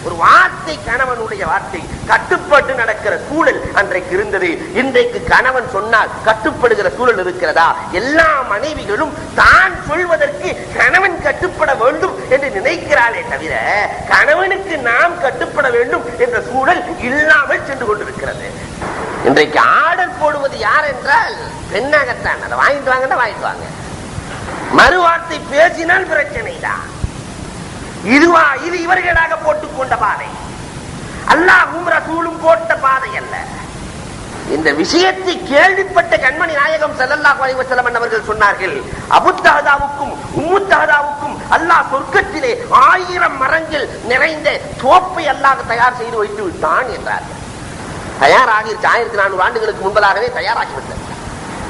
ஒரு வார்த்தை, கணவனுடைய வார்த்தை கட்டுப்பட்டு நடக்கிற சூழல் அன்றைக்கு இருந்தது. இன்றைக்கு கணவன் சொன்னால் கட்டுப்படுகிற சூழல் இருக்கிறதா? எல்லா மனைவிகளும் தான் சொல்வதற்கு கணவன் கட்டுப்பட வேண்டும் என்று நினைக்கிறாளே தவிர கணவனுக்கு நாம் கட்டுப்பட வேண்டும் என்ற சூழல் இல்லாமல் சென்று கொண்டிருக்கிறது. இன்றைக்கு ஆர்டர் போடுவது யார் என்றால் பெண்ணாகத்தான். அதை வாங்கிட்டு வாங்க, வாங்கிட்டு வாங்க. மறுவார்த்தை பேசினால் பிரச்சனை தான். இதுவா இது இவர்களாக போட்டுக் கொண்ட பாதை, அல்லாஹ்வும் ரசூலும் போட்ட பாதை அல்ல. இந்த விஷயத்தை கேள்விப்பட்ட கண்மணி நாயகம் ஸல்லல்லாஹு அலைஹி வஸல்லம் அவர்கள் சொன்னார்கள், அபூ தஹதாவுக்கும் உம்மு தஹதாவுக்கும் அல்லாஹ் சொர்க்கத்திலே 1000 மரங்கள் நிறைந்த தோப்பை அல்லாஹ் தயார் செய்து வைத்து விட்டான் என்றார்கள். தயாராகி 1400 ஆண்டுகளுக்கு முன்பதாகவே தயாராகிவிட்டது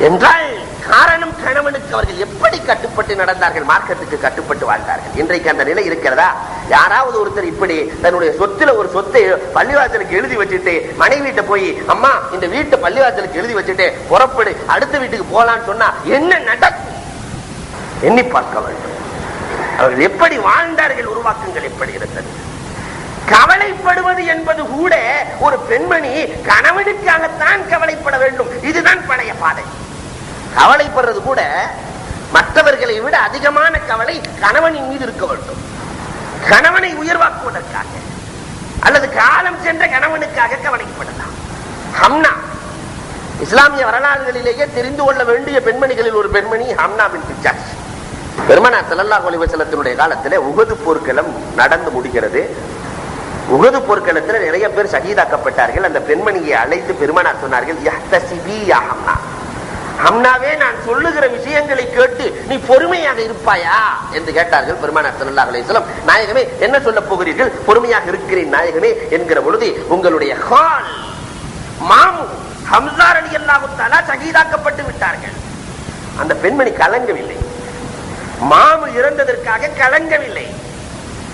என்றால் காரணம் கணவனுக்கு அவர்கள் எப்படி கட்டுப்பட்டு நடந்தார்கள், மார்க்கத்துக்கு கட்டுப்பட்டு வாழ்ந்தார்கள். இன்றைக்கு அந்த நிலை இருக்கிறதா? யாராவது ஒருத்தர் இப்படி தன்னுடைய சொத்துல ஒரு சொத்தை பள்ளிவாசலுக்கு எழுதி வச்சுட்டு மனைவிட்ட போய், அம்மா இந்த வீட்டை பள்ளிவாசலுக்கு எழுதி வச்சுட்டு புறப்படு, அடுத்த வீட்டுக்கு போலான்னு சொன்னா என்ன நடக்கும்? எண்ணி பார்க்க வேண்டும். அவர்கள் எப்படி வாழ்ந்தார்கள், உருவாக்கங்கள் எப்படி இருந்தது. கவலைப்படுவது என்பது கூட ஒரு பெண்மணி கணவனுக்காகத்தான் கவலைப்பட வேண்டும். இதுதான் பழைய பாதை. கவலைப்படுறது கூட மற்றவர்களை விட அதிகமான கவலை கணவனின் மீது இருக்க வேண்டும். கணவனை உயர்வாக்குவதற்காக அல்லது காலம் சென்ற கணவனுக்காக கவலைப்படலாம். ஹம்னா இஸ்லாமிய வரலாறுகளிலேயே தெரிந்து கொள்ள வேண்டிய பெண்மணிகளில் ஒரு பெண்மணி ஹம்னா பின்த் ஜஹ்ஷ். பெருமானார் ஸல்லல்லாஹு அலைஹி வஸல்லத்தினுடைய காலத்திலே உஹது போர்க்களம் நடந்து முடிகிறது. உஹது போர்க்களத்தில் நிறைய பேர் ஷஹீதாக்கப்பட்டார்கள். அந்த பெண்மணியை அழைத்து பெருமானார் சொன்னார்கள், யஹ்தஸிபி யா ஹம்னா, ஹம்னாவே நான் சொல்லுகிற விஷயங்களை கேட்டு நீ பொறுமையாக இருப்பாயா என்று கேட்டார்கள். பெருமானார் ஸல்லல்லாஹு அலைஹி வஸல்லம், நாயகமே என்ன சொல்ல போகிறீர்கள்? பொறுமையாக இருக்கிறேன் நாயகமே என்கிற பொழுது, உங்களுடைய ஹால் மாமு ஹம்ஸா ரலியல்லாஹு தஆலா ஷஹீதாக்கப்பட்டு விட்டார்கள். அந்த பெண்மணி கலங்கவில்லை. மாமு இறந்ததற்காக கலங்கவில்லை.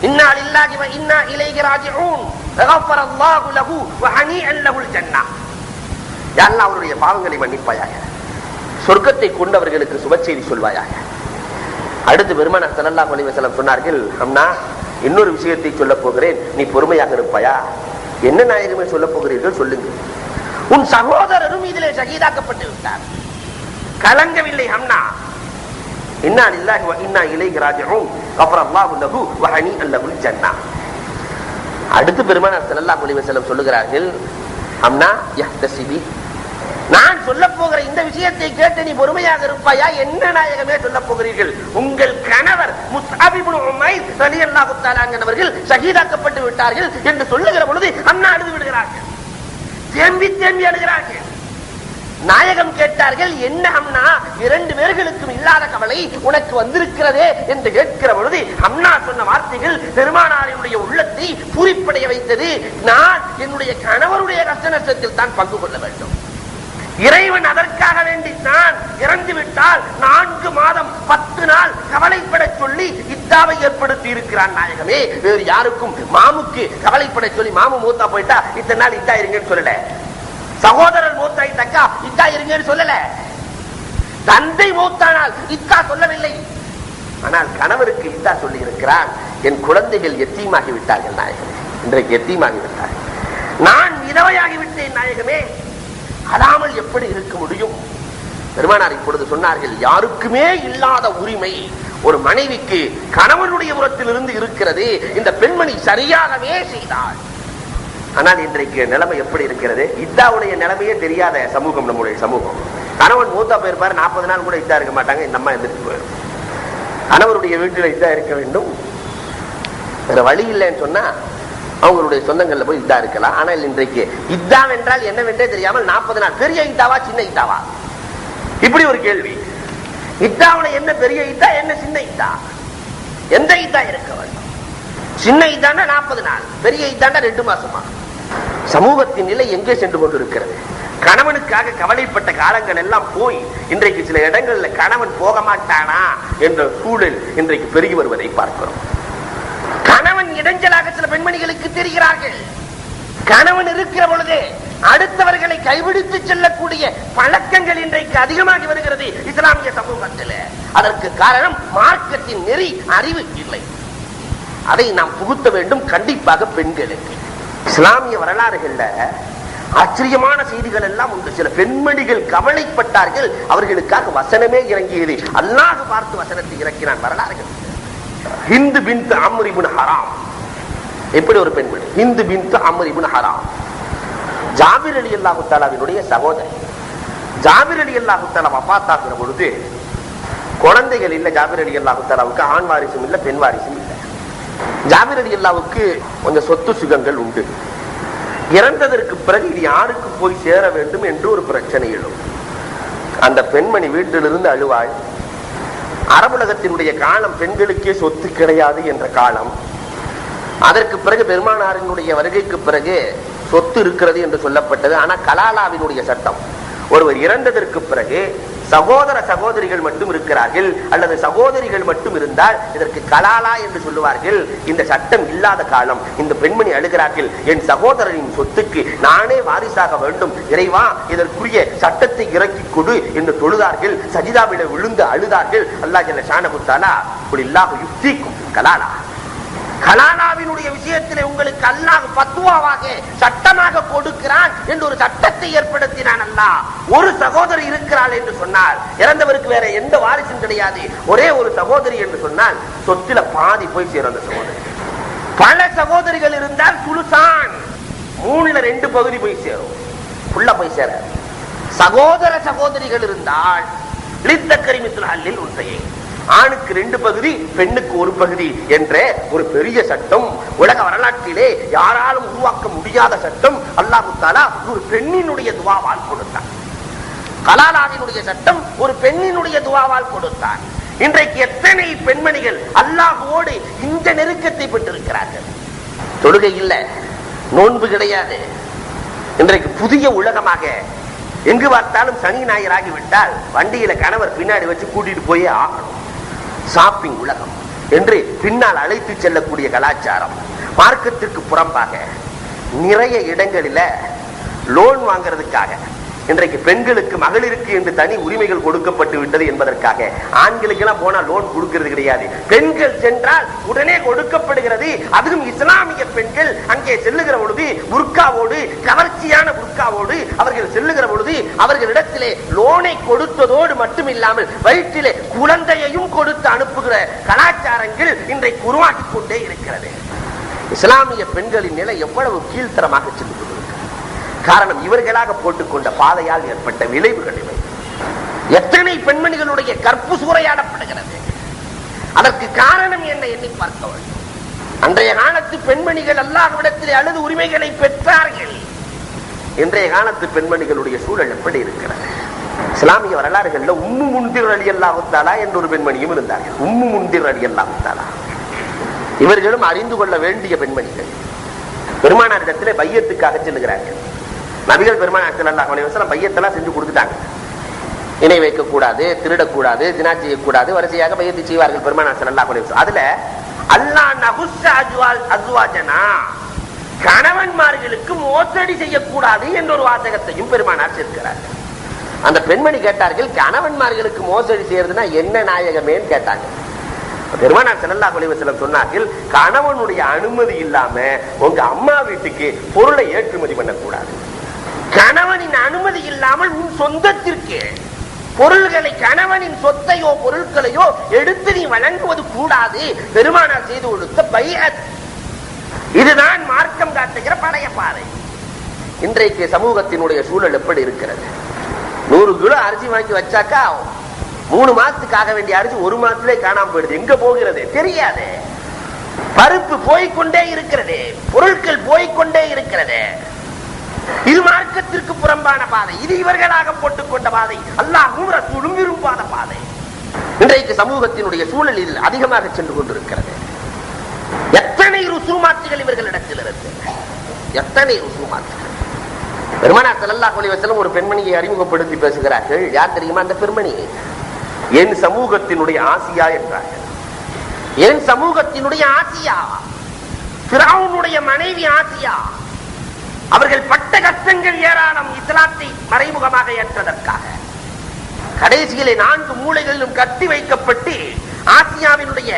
இன்னா லில்லாஹி வ இன்னா இலைஹி ராஜிஊன் கஃபரல்லாஹு லஹு வ ஹனீஅன் லஹுல் ஜன்னah. யா அல்லாஹ் அவருடைய பாவங்களை மன்னிப்பாயாக, சொர்க்கத்தை கொண்டவர்களுக்கு சுப செய்தி சொல்வாயாக. அடுத்து பெருமானார் ஸல்லல்லாஹு அலைஹி வஸல்லம் சொன்னார்கள், ஹம்னா இன்னொரு விஷயத்தை சொல்ல போகிறேன், நீ பொறுமையாக இருப்பாயா? என்ன நாயகமே சொல்ல போகிறீர்கள், சொல்லுங்க. உன் சகோதரரும் இதிலே ஷஹீதாக்கப்பட்டு விட்டார். கலங்கவில்லை ஹம்னா. இன்னா லில்லாஹி வ இன்னா இலைஹி ராஜிஊன் கஃபரல்லாஹு லஹு வ ஹனீஅன் லஹுல் ஜன்னah. அடுத்து பெருமானார் ஸல்லல்லாஹு அலைஹி வஸல்லம் சொல்லுகிறார்கள், ஹம்னா யஹ்தஸிபி, நான் சொல்ல போகிற இந்த விஷயத்தை கேட்டு நீ பொறுமையாக இருப்பாயா? என்ன நாயகமே சொல்ல போகிறீர்கள்? உங்கள் கணவர் முஸ்அப் இப்னு உமைர் ரலியல்லாஹு தஆலா அவர்கள் ஷஹீதாக்கப்பட்டு விட்டார்கள் என்று சொல்லுகிற பொழுது அண்ணா அழுது விடுகிறார்கள், தேம்பி தேம்பி அழுகிறார்கள். நாயகம் கேட்டார்கள், என்ன அம்னா, 2 பேர்களுக்கும் இல்லாத கவலை உனக்கு வந்திருக்கிறதே என்று கேட்கிற பொழுது அம்னா சொன்ன வார்த்தைகள் பெருமானாரினுடைய உள்ளத்தை பூரிப்படைய வைத்தது. நான் என்னுடைய கணவருடைய கஷ்ட நஷ்டத்தில் தான் பங்கு கொள்ள வேண்டும். இறைவன் அதற்காக வேண்டித்தான் இறந்து விட்டால் 4 மாதம் 10 நாள் கவலைப்பட சொல்லி இத்தாவை ஏற்படுத்தி இருக்கிறான் நாயகமே. வேறு யாருக்கும் மாமுக்கு கவலைப்பட சொல்லி, மாமு மூத்தா போயிட்டா இத்தனை நாள் இத்தா இருங்கன்னு சொல்லல, சகோதரர் மூத்தாயிட்டக்கா இத்தா இருங்கன்னு சொல்லல, தந்தை மூத்தானால் இத்தா சொல்லவில்லை. ஆனால் கணவருக்கு இத்தா சொல்லி இருக்கிறான். என் குழந்தைகள் எத்தீமாகி விட்டார்கள் நாயகமே, இன்றைக்கு எத்தீமாகி விட்டார்கள், நான் விதவையாகி விட்டேன் நாயகமே, அழாமல் எப்படி இருக்க முடியும்? பெருமானார் இப்பொழுது சொன்னார்கள், யாருக்குமே இல்லாத உரிமை ஒரு மனைவிக்கு கணவனுடைய புறத்திலிருந்து இருக்கிறது. இந்த பெண்மணி சரியாகவே செய்தாள். ஆனால் இன்றைக்கு நிலைமை எப்படி இருக்கிறது? இத்தாவுடைய நிலைமையே தெரியாத சமூகம் நம்முடைய சமூகம். கணவன் மூத்தா போயிருப்பாரு, 40 நாள் கூட இத்தா இருக்க மாட்டாங்க. இந்த அம்மா எந்திரிச்சு போயிடும். கணவருடைய வீட்டில் இத்தா இருக்க வேண்டும், வேற வழி இல்லைன்னு சொன்னா அவங்களுடைய சொந்தங்கள்ல போய் இத்தா இருக்கலாம். ஆனால் இன்றைக்கு இத்தா என்றால் என்னவென்றே தெரியாமல் 40 நாள், பெரிய இத்தாவா சின்ன இத்தாவா, இப்படி ஒரு கேள்வி. இத்தாவுல என்ன பெரிய இத்தா, என்ன சின்ன இத்தா, எந்த இத்தா இருக்க வேண்டும்? சின்ன இத்தாண்டா 40 நாள், பெரிய இத்தாண்டா 2 மாசமா. சமூகத்தின் நிலை எங்கே சென்று கொண்டிருக்கிறது? கணவனுக்காக கவலைப்பட்ட காலங்கள் எல்லாம் போய் இன்றைக்கு சில இடங்கள்ல கணவன் போக மாட்டானா என்ற சூழல் இன்றைக்கு பெருகி வருவதை பார்க்கிறோம். கணவன் இடைஞ்சலாக சில பெண்மணிகளுக்கு தெரிகிறார்கள். கணவன் இருக்கிற பொழுது அடுத்தவர்களை கைவிடுத்து செல்லக்கூடிய பழக்கங்கள் இன்றைக்கு அதிகமாகி வருகிறது இஸ்லாமிய சமூகத்தில். அதற்கு காரணம் மார்க்கத்தின் நெறி அறிவு இல்லை. அதை நாம் புகுத்த வேண்டும் கண்டிப்பாக பெண்களுக்கு. இஸ்லாமிய வரலாறுகள்ல ஆச்சரியமான செய்திகள் எல்லாம் உண்டு. சில பெண்மணிகள் கவலைப்பட்டார்கள், அவர்களுக்காக வசனமே இறங்கியது. அல்லாஹ் பார்த்து வசனத்தை இறக்கினான். வரலாறுகள். ஹிந்து பின்த் அம்ர் இப்னு ஹராம், எப்படி ஒரு பெண்மணி, ஹிந்து பின்த் அம்ர் இப்னு ஹராம், ஜாபிர் ரலியல்லாஹு தஆலாவினுடைய சகோதரி. ஜாபிர் ரலியல்லாஹு தஆலா வஃபாத்தாகிற பொழுது குழந்தைகள் இல்ல. ஜாபிர் ரலியல்லாஹு தஆலாவுக்கு ஆண் வாரிசும் இல்ல, பெண் வாரிசும் இல்ல. ஜாபிர் ரலியல்லாஹுவுக்கு கொஞ்சம் சொத்து சுகங்கள் உண்டு. இறந்ததற்கு பிறகு இது யாருக்கு போய் சேர வேண்டும் என்று ஒரு பிரச்சனை எழும். அந்த பெண்மணி வீட்டிலிருந்து அழுவாள். அரபுலகத்தினுடைய காலம் பெண்களுக்கே சொத்து கிடையாது என்ற காலம். அதற்கு பிறகு பெருமானாரினுடைய வருகைக்கு பிறகு சொத்து இருக்கிறது என்று சொல்லப்பட்டது. ஆனா கலாலாவினுடைய சட்டம், ஒருவர் இறந்ததற்கு பிறகு சகோதர சகோதரிகள் மட்டும் இருக்கிறார்கள் அல்லது சகோதரிகள் மட்டும் இருந்தால் இதற்கு கலாலா என்று சொல்லுவார்கள். இந்த சட்டம் இல்லாத காலம். இந்த பெண்மணி அழுகிறார்கள், என் சகோதரனின் சொத்துக்கு நானே வாரிசாக வேண்டும், இறைவா இதற்குரிய சட்டத்தை இறக்கி கொடு என்று தொழுதார்கள். சஜிதாவிட விழுந்து அழுதார்கள். அல்லாஹ் ஜல்ல ஷானஹு தஆலா குலில்லாஹு யுஃப்தீக்கும் கலாலா, கலாலாவினுடைய விஷயத்திலே உங்களுக்கு அல்லாஹ் ஃபத்வாவாக சட்டமாக கொடுக்கிறான் என்று ஒரு சட்டத்தை ஏற்படுத்தினான். அல்லாஹ் ஒரு சகோதரி இருக்கிறாள் என்று சொன்னால், இறந்தவருக்கு வேற எந்த வாரிசும் கிடையாது, ஒரே ஒரு சகோதரி என்று சொன்னால் சொத்துல பாதி போய் சேரும் அந்த சகோதரி. பல சகோதரிகள் இருந்தால் சுலுசான், 3/2 பகுதி போய் சேரும், ஃபுல்லா போய் சேர. சகோதர சகோதரிகள் இருந்தால் லித்தக்கரி மிஸ்ல் ஹல்லில் உன்சையை, ஆணுக்கு 2 பகுதி பெண்ணுக்கு 1 பகுதி என்ற ஒரு பெரிய சட்டம் உலக வரலாற்றிலே யாராலும் உருவாக்க முடியாத சட்டம் அல்லாஹ் தஆலா ஒரு பெண்ணினுடைய துஆவால் கொடுத்தார். கலாலாவினுடைய சட்டம் ஒரு பெண்ணினுடைய துஆவால் கொடுத்தார். இன்றைக்கு எத்தனை பெண்மணிகள் அல்லாஹ்வோடு இந்த நெருக்கத்தை பெற்றிருக்கிறார்கள். தொழுகை இல்லை, நோன்பு கிடையாது. இன்றைக்கு புதிய உலகமாக எங்கு பார்த்தாலும் சனி ஞாயிறு ஆகிவிட்டால் வண்டியில கணவர் பின்னாடி வச்சு கூட்டிட்டு போயே ஆகணும். ஷாப்பிங் உலகம் என்று பின்னால் அழைத்து செல்லக்கூடிய கலாச்சாரம். மார்க்கத்திற்கு புறம்பாக நிறைய இடங்களில லோன் வாங்குறதுக்காக இன்றைக்கு பெண்களுக்கு மகளிருக்கு என்று தனி உரிமைகள் கொடுக்கப்பட்டு விட்டது என்பதற்காக ஆண்களுக்கு எல்லாம் போனா லோன் கொடுக்கிறது கிடையாது. பெண்கள் சென்றால் உடனே கொடுக்கப்படுகிறது. அதுவும் இஸ்லாமிய பெண்கள் அங்கே செல்லுகிற பொழுது புர்காவோடு, கவர்ச்சியான புர்காவோடு அவர்கள் செல்லுகிற பொழுது அவர்களிடத்திலே லோனை கொடுத்ததோடு மட்டும் இல்லாமல் வயிற்றிலே குழந்தையையும் கொடுத்து அனுப்புகிற கலாச்சாரங்கள் இன்றைக்கு உருவாக்கி கொண்டே இருக்கிறது. இஸ்லாமிய பெண்களின் நிலை எவ்வளவு கீழ்த்தரமாக செல்லுகிறது. காரணம் இவர்களாக போட்டுக்கொண்ட பாதையால் ஏற்பட்ட விளைவுகள் இவை. எத்தனை பெண்மணிகளுடைய கற்பு சூறையாடப்படுகிறது. அதற்கு காரணம் என்ன எண்ணி பார்க்க வேண்டும். அன்றைய காலத்து பெண்மணிகள் அல்லாஹ்விடத்திலே அழுது உரிமைகளை பெற்றார்கள். இன்றைய காலத்து பெண்மணிகளுடைய சூழல் எப்படி இருக்கிறது? இஸ்லாமிய வரலாறுகள்ல உம்மு முன்திர் ரலியல்லாஹு தஆலா என்ற ஒரு பெண்மணியும் இருந்தார்கள். உம்மு முன்திர் ரலியல்லாஹு தஆலா இவர்களும் அறிந்து கொள்ள வேண்டிய பெண்மணிகள். பெருமானாரிடத்திலே பையத்துக்காக செல்லுகிறார்கள். நபிகள் பெருமானார் ஸல்லல்லாஹு அலைஹி வஸல்லம் பையத்தெல்லாம் செஞ்சு கொடுத்துட்டாங்க. இணை வைக்கக்கூடாது, திருடக்கூடாது, ஜினா செய்யக்கூடாது, வரிசையாக பையத்து செய்வார்கள் பெருமானார் ஸல்லல்லாஹு அலைஹி வஸல்லம். அதுல அல்லாஹ் நஹுஸ்ஸ அஸ்வாஜனா, கணவன்மார்களுக்கு மோசடி செய்யக்கூடாது என்ற ஒரு வாசகத்தையும் பெருமானார் சேர்க்கிறார். அந்த பெண்மணி கேட்டார்கள், கணவன்மார்களுக்கு மோசடி செய்யறதுன்னா என்ன நாயகமேன்னு கேட்டாங்க. பெருமானார் ஸல்லல்லாஹு அலைஹி வஸல்லம் சொன்னார்கள், கணவனுடைய அனுமதி இல்லாம உங்க அம்மா வீட்டுக்கு பொருளை ஏற்றுமதி பண்ணக்கூடாது. கணவனின் அனுமதி இல்லாமல் உன் சொந்தத்திற்கு பொருள்களை, கணவனின் சொத்தையோ பொருட்களையோ எடுத்து நீ வழங்குவது கூடாது. பெருமானார் செய்து கொடுத்த பைஅத். இதுதான் மார்க்கம் காட்டுகிற பழைய பாதை. இன்றைக்கு சமூகத்தினுடைய சூழல் எப்படி இருக்கிறது? 100 கிலோ அரிசி வாங்கி வச்சாக்கா 3 மாசத்துக்கு ஆக வேண்டிய அரிசி 1 மாசத்திலே காணாம போயிடுது. எங்க போகிறது தெரியாது. பருப்பு போய்கொண்டே இருக்கிறது, பொருட்கள் போய்கொண்டே இருக்கிறது. இது மார்க்கத்திற்கு புறம்பான பாதை. இது இவர்களாக போட்டுக்கொண்ட பாதை, அல்லாஹ்வும் ரசூலும் விரும்பாத பாதை. இன்றைக்கு சமூகத்தினுடைய சூழல் இதில் அதிகமாக சென்று கொண்டிருக்கிறது. எத்தனை ருசூமாத்துகள் இவர்களிடத்தில் இருக்கு, எத்தனை ருசூமாத்துகள். பெருமானார் ஸல்லல்லாஹு அலைஹி வஸல்லம் ஒரு பெண்மணியை அறிமுகப்படுத்தி பேசுகிறார்கள். யார் தெரியுமா அந்த பெண்மணி? என் சமூகத்தினுடைய ஆசியா என்றார்கள். என் சமூகத்தினுடைய ஆசியா, ஃபிரௌனுடைய மனைவி ஆசியா. அவர்கள் பட்ட கஷ்டங்கள் ஏராளம் இஸ்லாத்தை மறைமுகமாக ஏற்றதற்காக. கடைசியிலே 4 மூலைகளிலும் கட்டி வைக்கப்பட்டு ஆசியாவினுடைய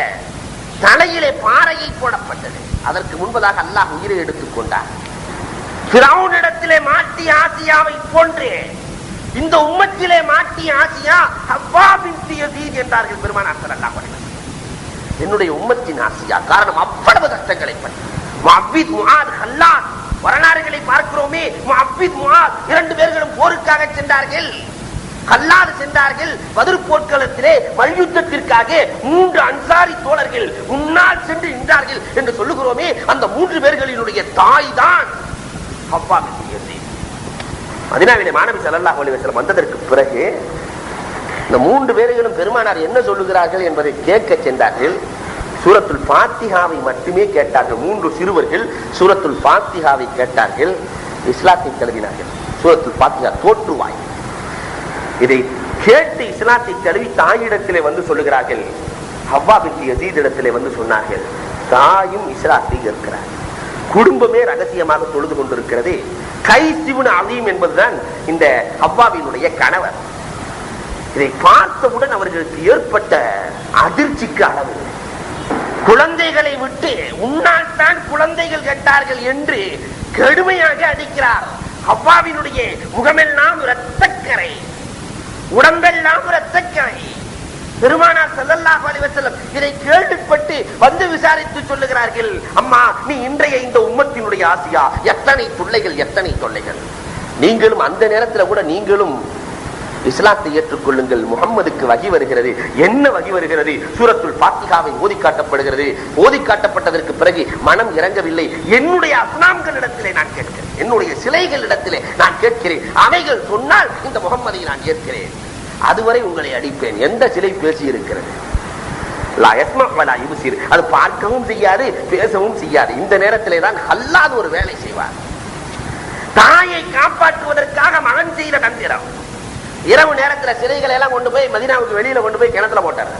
தலையிலே பாறையை போடப்பட்டது. அதற்கு முன்பதாக அல்லாஹ் உயிரை எடுத்துக் கொண்டார். ஃபிரௌனிடத்திலே மாட்டிய ஆசியாவை போன்று இந்த உம்மத்திலே மாட்டிய ஆசியா ஹவ்வா பின்த் யஸீத் என்றார்கள் பெருமானார் ஸல்லல்லாஹு அலைஹி வஸல்லம். என்னுடைய உம்மத்தின் ஆசியா. காரணம் அவ்வளவு கஷ்டங்களை பற்றி. முஅவ்வித் முஆத் ஹல்லாத் வரலாறுகளை பார்க்கிறோமே. முஅவ்வித் முஆத் இரண்டு பேர்களும் போருக்காக சென்றார்கள். கல்லாது சென்றார்கள். பத்ர் போர்க்களத்திலே மல்யுத்தத்திற்காக 3 அன்சாரி தோழர்கள் முன்னால் சென்று நின்றார்கள் என்று சொல்லுகிறோமே. அந்த 3 பேர்களினுடைய தாய் தான் ஹவ்வா பின்த் யஸீத். மதீனாவிலே மாநபி ஸல்லல்லாஹு அலைஹி வஸல்லம் வந்ததற்கு பிறகு இந்த 3 பேர்களும் பெருமானார் என்ன சொல்லுகிறார்கள் என்பதை கேட்க சென்றார்கள். சூரத்துல் ஃபாத்திஹாவை மட்டுமே கேட்டார்கள். 3 சிறுவர்கள் சூரத்துல் ஃபாத்திஹாவை கேட்டார்கள். இஸ்லாத்தை தழுவினார்கள். சூரத்துல் ஃபாத்திஹா தோற்றுவாய். இதை கேட்டு இஸ்லாத்தை தழுவி தாயிடத்திலே வந்து சொல்லுகிறார்கள். ஹவ்வா பின்த் யஸீத் இடத்திலே வந்து சொன்னார்கள், தாயும் இஸ்லாத்தை ஏற்கிறார். குடும்பமே ரகசியமாக தொழுது கொண்டிருக்கிறது. கைஸ் இப்னு அலீம் என்பதுதான் இந்த ஹவ்வாவினுடைய கணவர். இதை பார்த்தவுடன் அவர்களுக்கு ஏற்பட்ட அதிர்ச்சிக்கு அளவு. குழந்தைகளை விட்டு உன்னால் தான் குழந்தைகள் கேட்டார்கள் என்று கடுமையாக அடிக்கிறார். ஹவ்வாவினுடைய முகமெல்லாம் இரத்தக்கரை, உடம்பெல்லாம் இரத்தக்கரை. பெருமானார் ஸல்லல்லாஹு அலைஹி வஸல்லம் இதை கேள்விப்பட்டு வந்து விசாரித்து சொல்லுகிறார்கள், அம்மா நீ இன்றைய இந்த உம்மத்தினுடைய ஆசியா. எத்தனை தொல்லைகள், எத்தனை தொல்லைகள். நீங்களும் அந்த நேரத்தில் கூட நீங்களும் இஸ்லாத்தை ஏற்றுக்கொள்ளுங்கள். முஹம்மதுக்கு வகி வருகிறது. என்ன வகி வருகிறது? சூரத்துல் ஃபாத்திஹாவை ஓதி காட்டப்படுகிறது. ஓதி காட்டப்பட்டதற்கு பிறகு மனம் இறங்கவில்லை. என்னுடைய அஸ்னாம்களிடத்திலே நான் கேட்கிறேன், என்னுடைய சிலைகளிடத்திலே நான் கேட்கிறேன். அவைகள் சொன்னால் இந்த முஹம்மதை நான் ஏற்கிறேன். அதுவரை உங்களை அடிப்பேன். எந்த சிலை பேசி இருக்கிறது? அது பார்க்கவும் செய்யாது, பேசவும் செய்யாது. இந்த நேரத்திலே தான் அல்லாஹ் ஒரு வேலை செய்வார். தாயை காப்பாற்றுவதற்காக மகன் செய்த தந்திரம். இரவு நேரத்தில் சிலைகளை எல்லாம் கொண்டு போய் மதீனாவுக்கு வெளியில கொண்டு போய் கிணத்துல போட்டார்.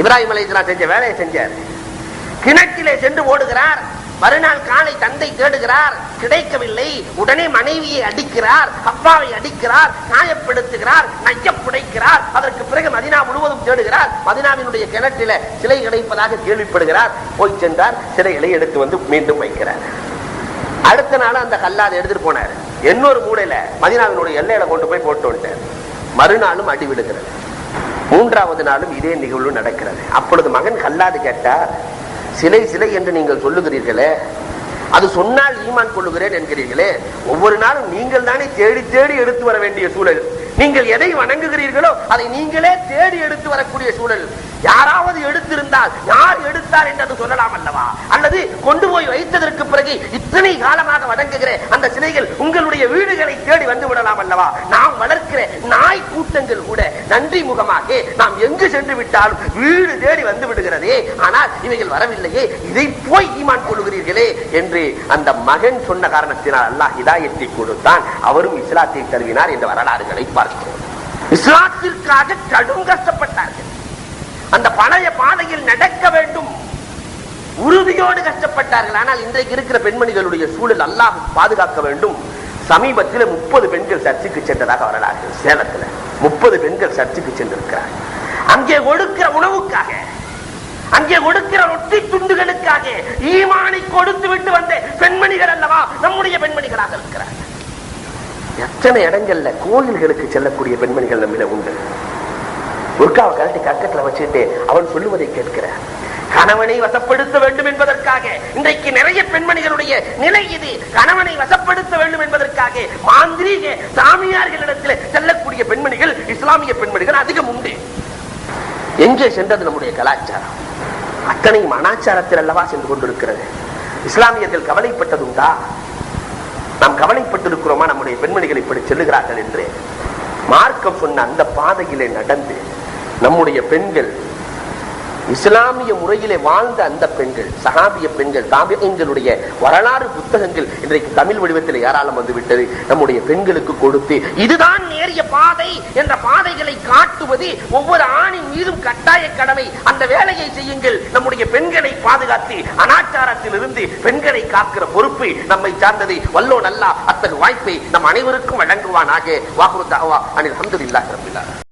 இப்ராஹிம் அலைஹிஸ்ஸலாம் செஞ்ச வேலையை செஞ்சார். கிணற்றிலே சென்று ஓடுகிறார். மறுநாள் காலை தந்தை தேடுகிறார், கிடைக்கவில்லை. உடனே மனைவியை அடிக்கிறார், ஹவ்வாவை அடிக்கிறார், காயப்படுத்துகிறார், நையப்புடைக்கிறார். அதற்கு பிறகு மதீனா முழுவதும் தேடுகிறார். மதீனாவினுடைய கிணற்றில சிலை கிடைப்பதாக கேள்விப்படுகிறார். போய் சென்றார். சிலைகளை எடுத்து வந்து மீண்டும் வைக்கிறார். அடுத்த நாள் அந்த கல்லாதை எடுத்துட்டு போனார். இன்னொரு மூலையில மதீனாவினுடைய எல்லையில கொண்டு போய் போட்டு விட்டார். மறுநாளும் அடி விடுகிறது. 3வது நாளும் இதே நிகழ்வு நடக்கிறது. அப்பொழுது மகன் கல்லாது கேட்டார், சிலை சிலை என்று நீங்கள் சொல்லுகிறீர்களே, அது சொன்னால் ஈமான் கொள்ளுகிறேன் என்கிறீர்களே, ஒவ்வொரு நாளும் நீங்கள் தானே தேடி தேடி எடுத்து வர வேண்டிய சூழல். நீங்கள் எதை வணங்குகிறீர்களோ அதை நீங்களே தேடி எடுத்து வரக்கூடிய சூழல். யாராவது எடுத்திருந்தால் யார் எடுத்தார் என்று சொல்லலாம் அல்லவா? அல்லது கொண்டு போய் வைத்ததற்கு பிறகு இத்தனை காலமாக வணங்குகிற அந்த சிலைகள் உங்களுடைய வீடுகளை தேடி வந்து விடலாம் அல்லவா? நாம் வளர்க்கிற நாய் கூட்டங்கள் கூட நன்றி முகமாக நாம் எங்கு சென்று விட்டாலும் வீடு தேடி வந்து விடுகிறதே, ஆனால் இவைகள் வரவில்லையே, இதை போய் ஈமான் கொள்ளுகிறீர்களே என்று அந்த மகன் சொன்ன காரணத்தினால் அல்லாஹ் ஹிதாயத்தை கொடுத்தான். அவரும் இஸ்லாத்தை தழுவினார் என்ற வரலாறுகளை பார்க்கிறோம். இஸ்லாத்திற்காக கடும் கஷ்டப்பட்டார்கள். அந்த பழைய பாதையில் நடக்க வேண்டும் உறுதியோடு கஷ்டப்பட்டார்கள். ஆனால் இன்றைக்கு இருக்கிற பெண்மணிகளுடைய சூழல் அல்லாஹ் பாதுகாக்க வேண்டும். சமீபத்தில் 30 பெண்கள் சர்ச்சுக்கு சென்றதாக வரலாறு. சேலத்தில் 30 பெண்கள் சர்ச்சுக்கு சென்றிருக்கிறார். அங்கே கொடுக்கிற உணவுக்காக, அங்கே கொடுக்கிற ரொட்டி துண்டுகளுக்காக ஈமானை கொடுத்து விட்டு வந்த பெண்மணிகள் அல்லவா நம்முடைய பெண்மணிகளாக இருக்கிறார். எத்தனை இடங்கள்ல கோயில்களுக்கு செல்லக்கூடிய பெண்மணிகள் நம்மில உண்டு. ஒருக்காவை கழட்டி கக்கத்துல வச்சுட்டு அவன் சொல்லுவதை கேட்கிற கணவனை வசப்படுத்த வேண்டும் என்பதற்காக இன்றைக்கு நிறைய பெண்மணிகளுடைய நிலை இது. கணவனை வசப்படுத்த வேண்டும் என்பதற்காக மாந்திரீக சாமியார்களிடத்தில் செல்லக்கூடிய பெண்மணிகள், இஸ்லாமிய பெண்மணிகள் அதிகம் உண்டு. எங்கே சென்றது நம்முடைய கலாச்சாரம்? அத்தனையும் அனாச்சாரத்தில் அல்லவா சென்று கொண்டிருக்கிறது. இஸ்லாமியர்கள் கவலைப்பட்டதுண்டா? நாம் கவலைப்பட்டிருக்கிறோமா நம்முடைய பெண்மணிகள் இப்படி செல்லுகிறார்கள் என்று? மார்க்கம் சொன்ன அந்த பாதையிலே நடந்து நம்முடைய பெண்கள் இஸ்லாமிய முறையிலே வாழ்ந்த அந்த பெண்கள், சஹாபிய பெண்கள், தாபிஈன்களுடைய வரலாறு புத்தகங்கள் இன்றைக்கு தமிழ் வடிவத்தில் ஏராளம் வந்துவிட்டது. நம்முடைய பெண்களுக்கு கொடுத்து இதுதான் நேரிய பாதை என்ற பாதைகளை காட்டுவது ஒவ்வொரு ஆணின் மீதும் கட்டாய கடமை. அந்த வேலையை செய்யுங்கள். நம்முடைய பெண்களை பாதுகாத்து அனாச்சாரத்தில் இருந்து பெண்களை காக்கிற பொறுப்பு நம்மை சார்ந்தது. வல்லோன் அல்லாஹ் அத்தகைய வாய்ப்பை நம் அனைவருக்கும் வழங்குவானாக. வாஹ்ரு தஅவா அனில் ஹம்துலில்லாஹி ரப்பில் ஆலமீன்.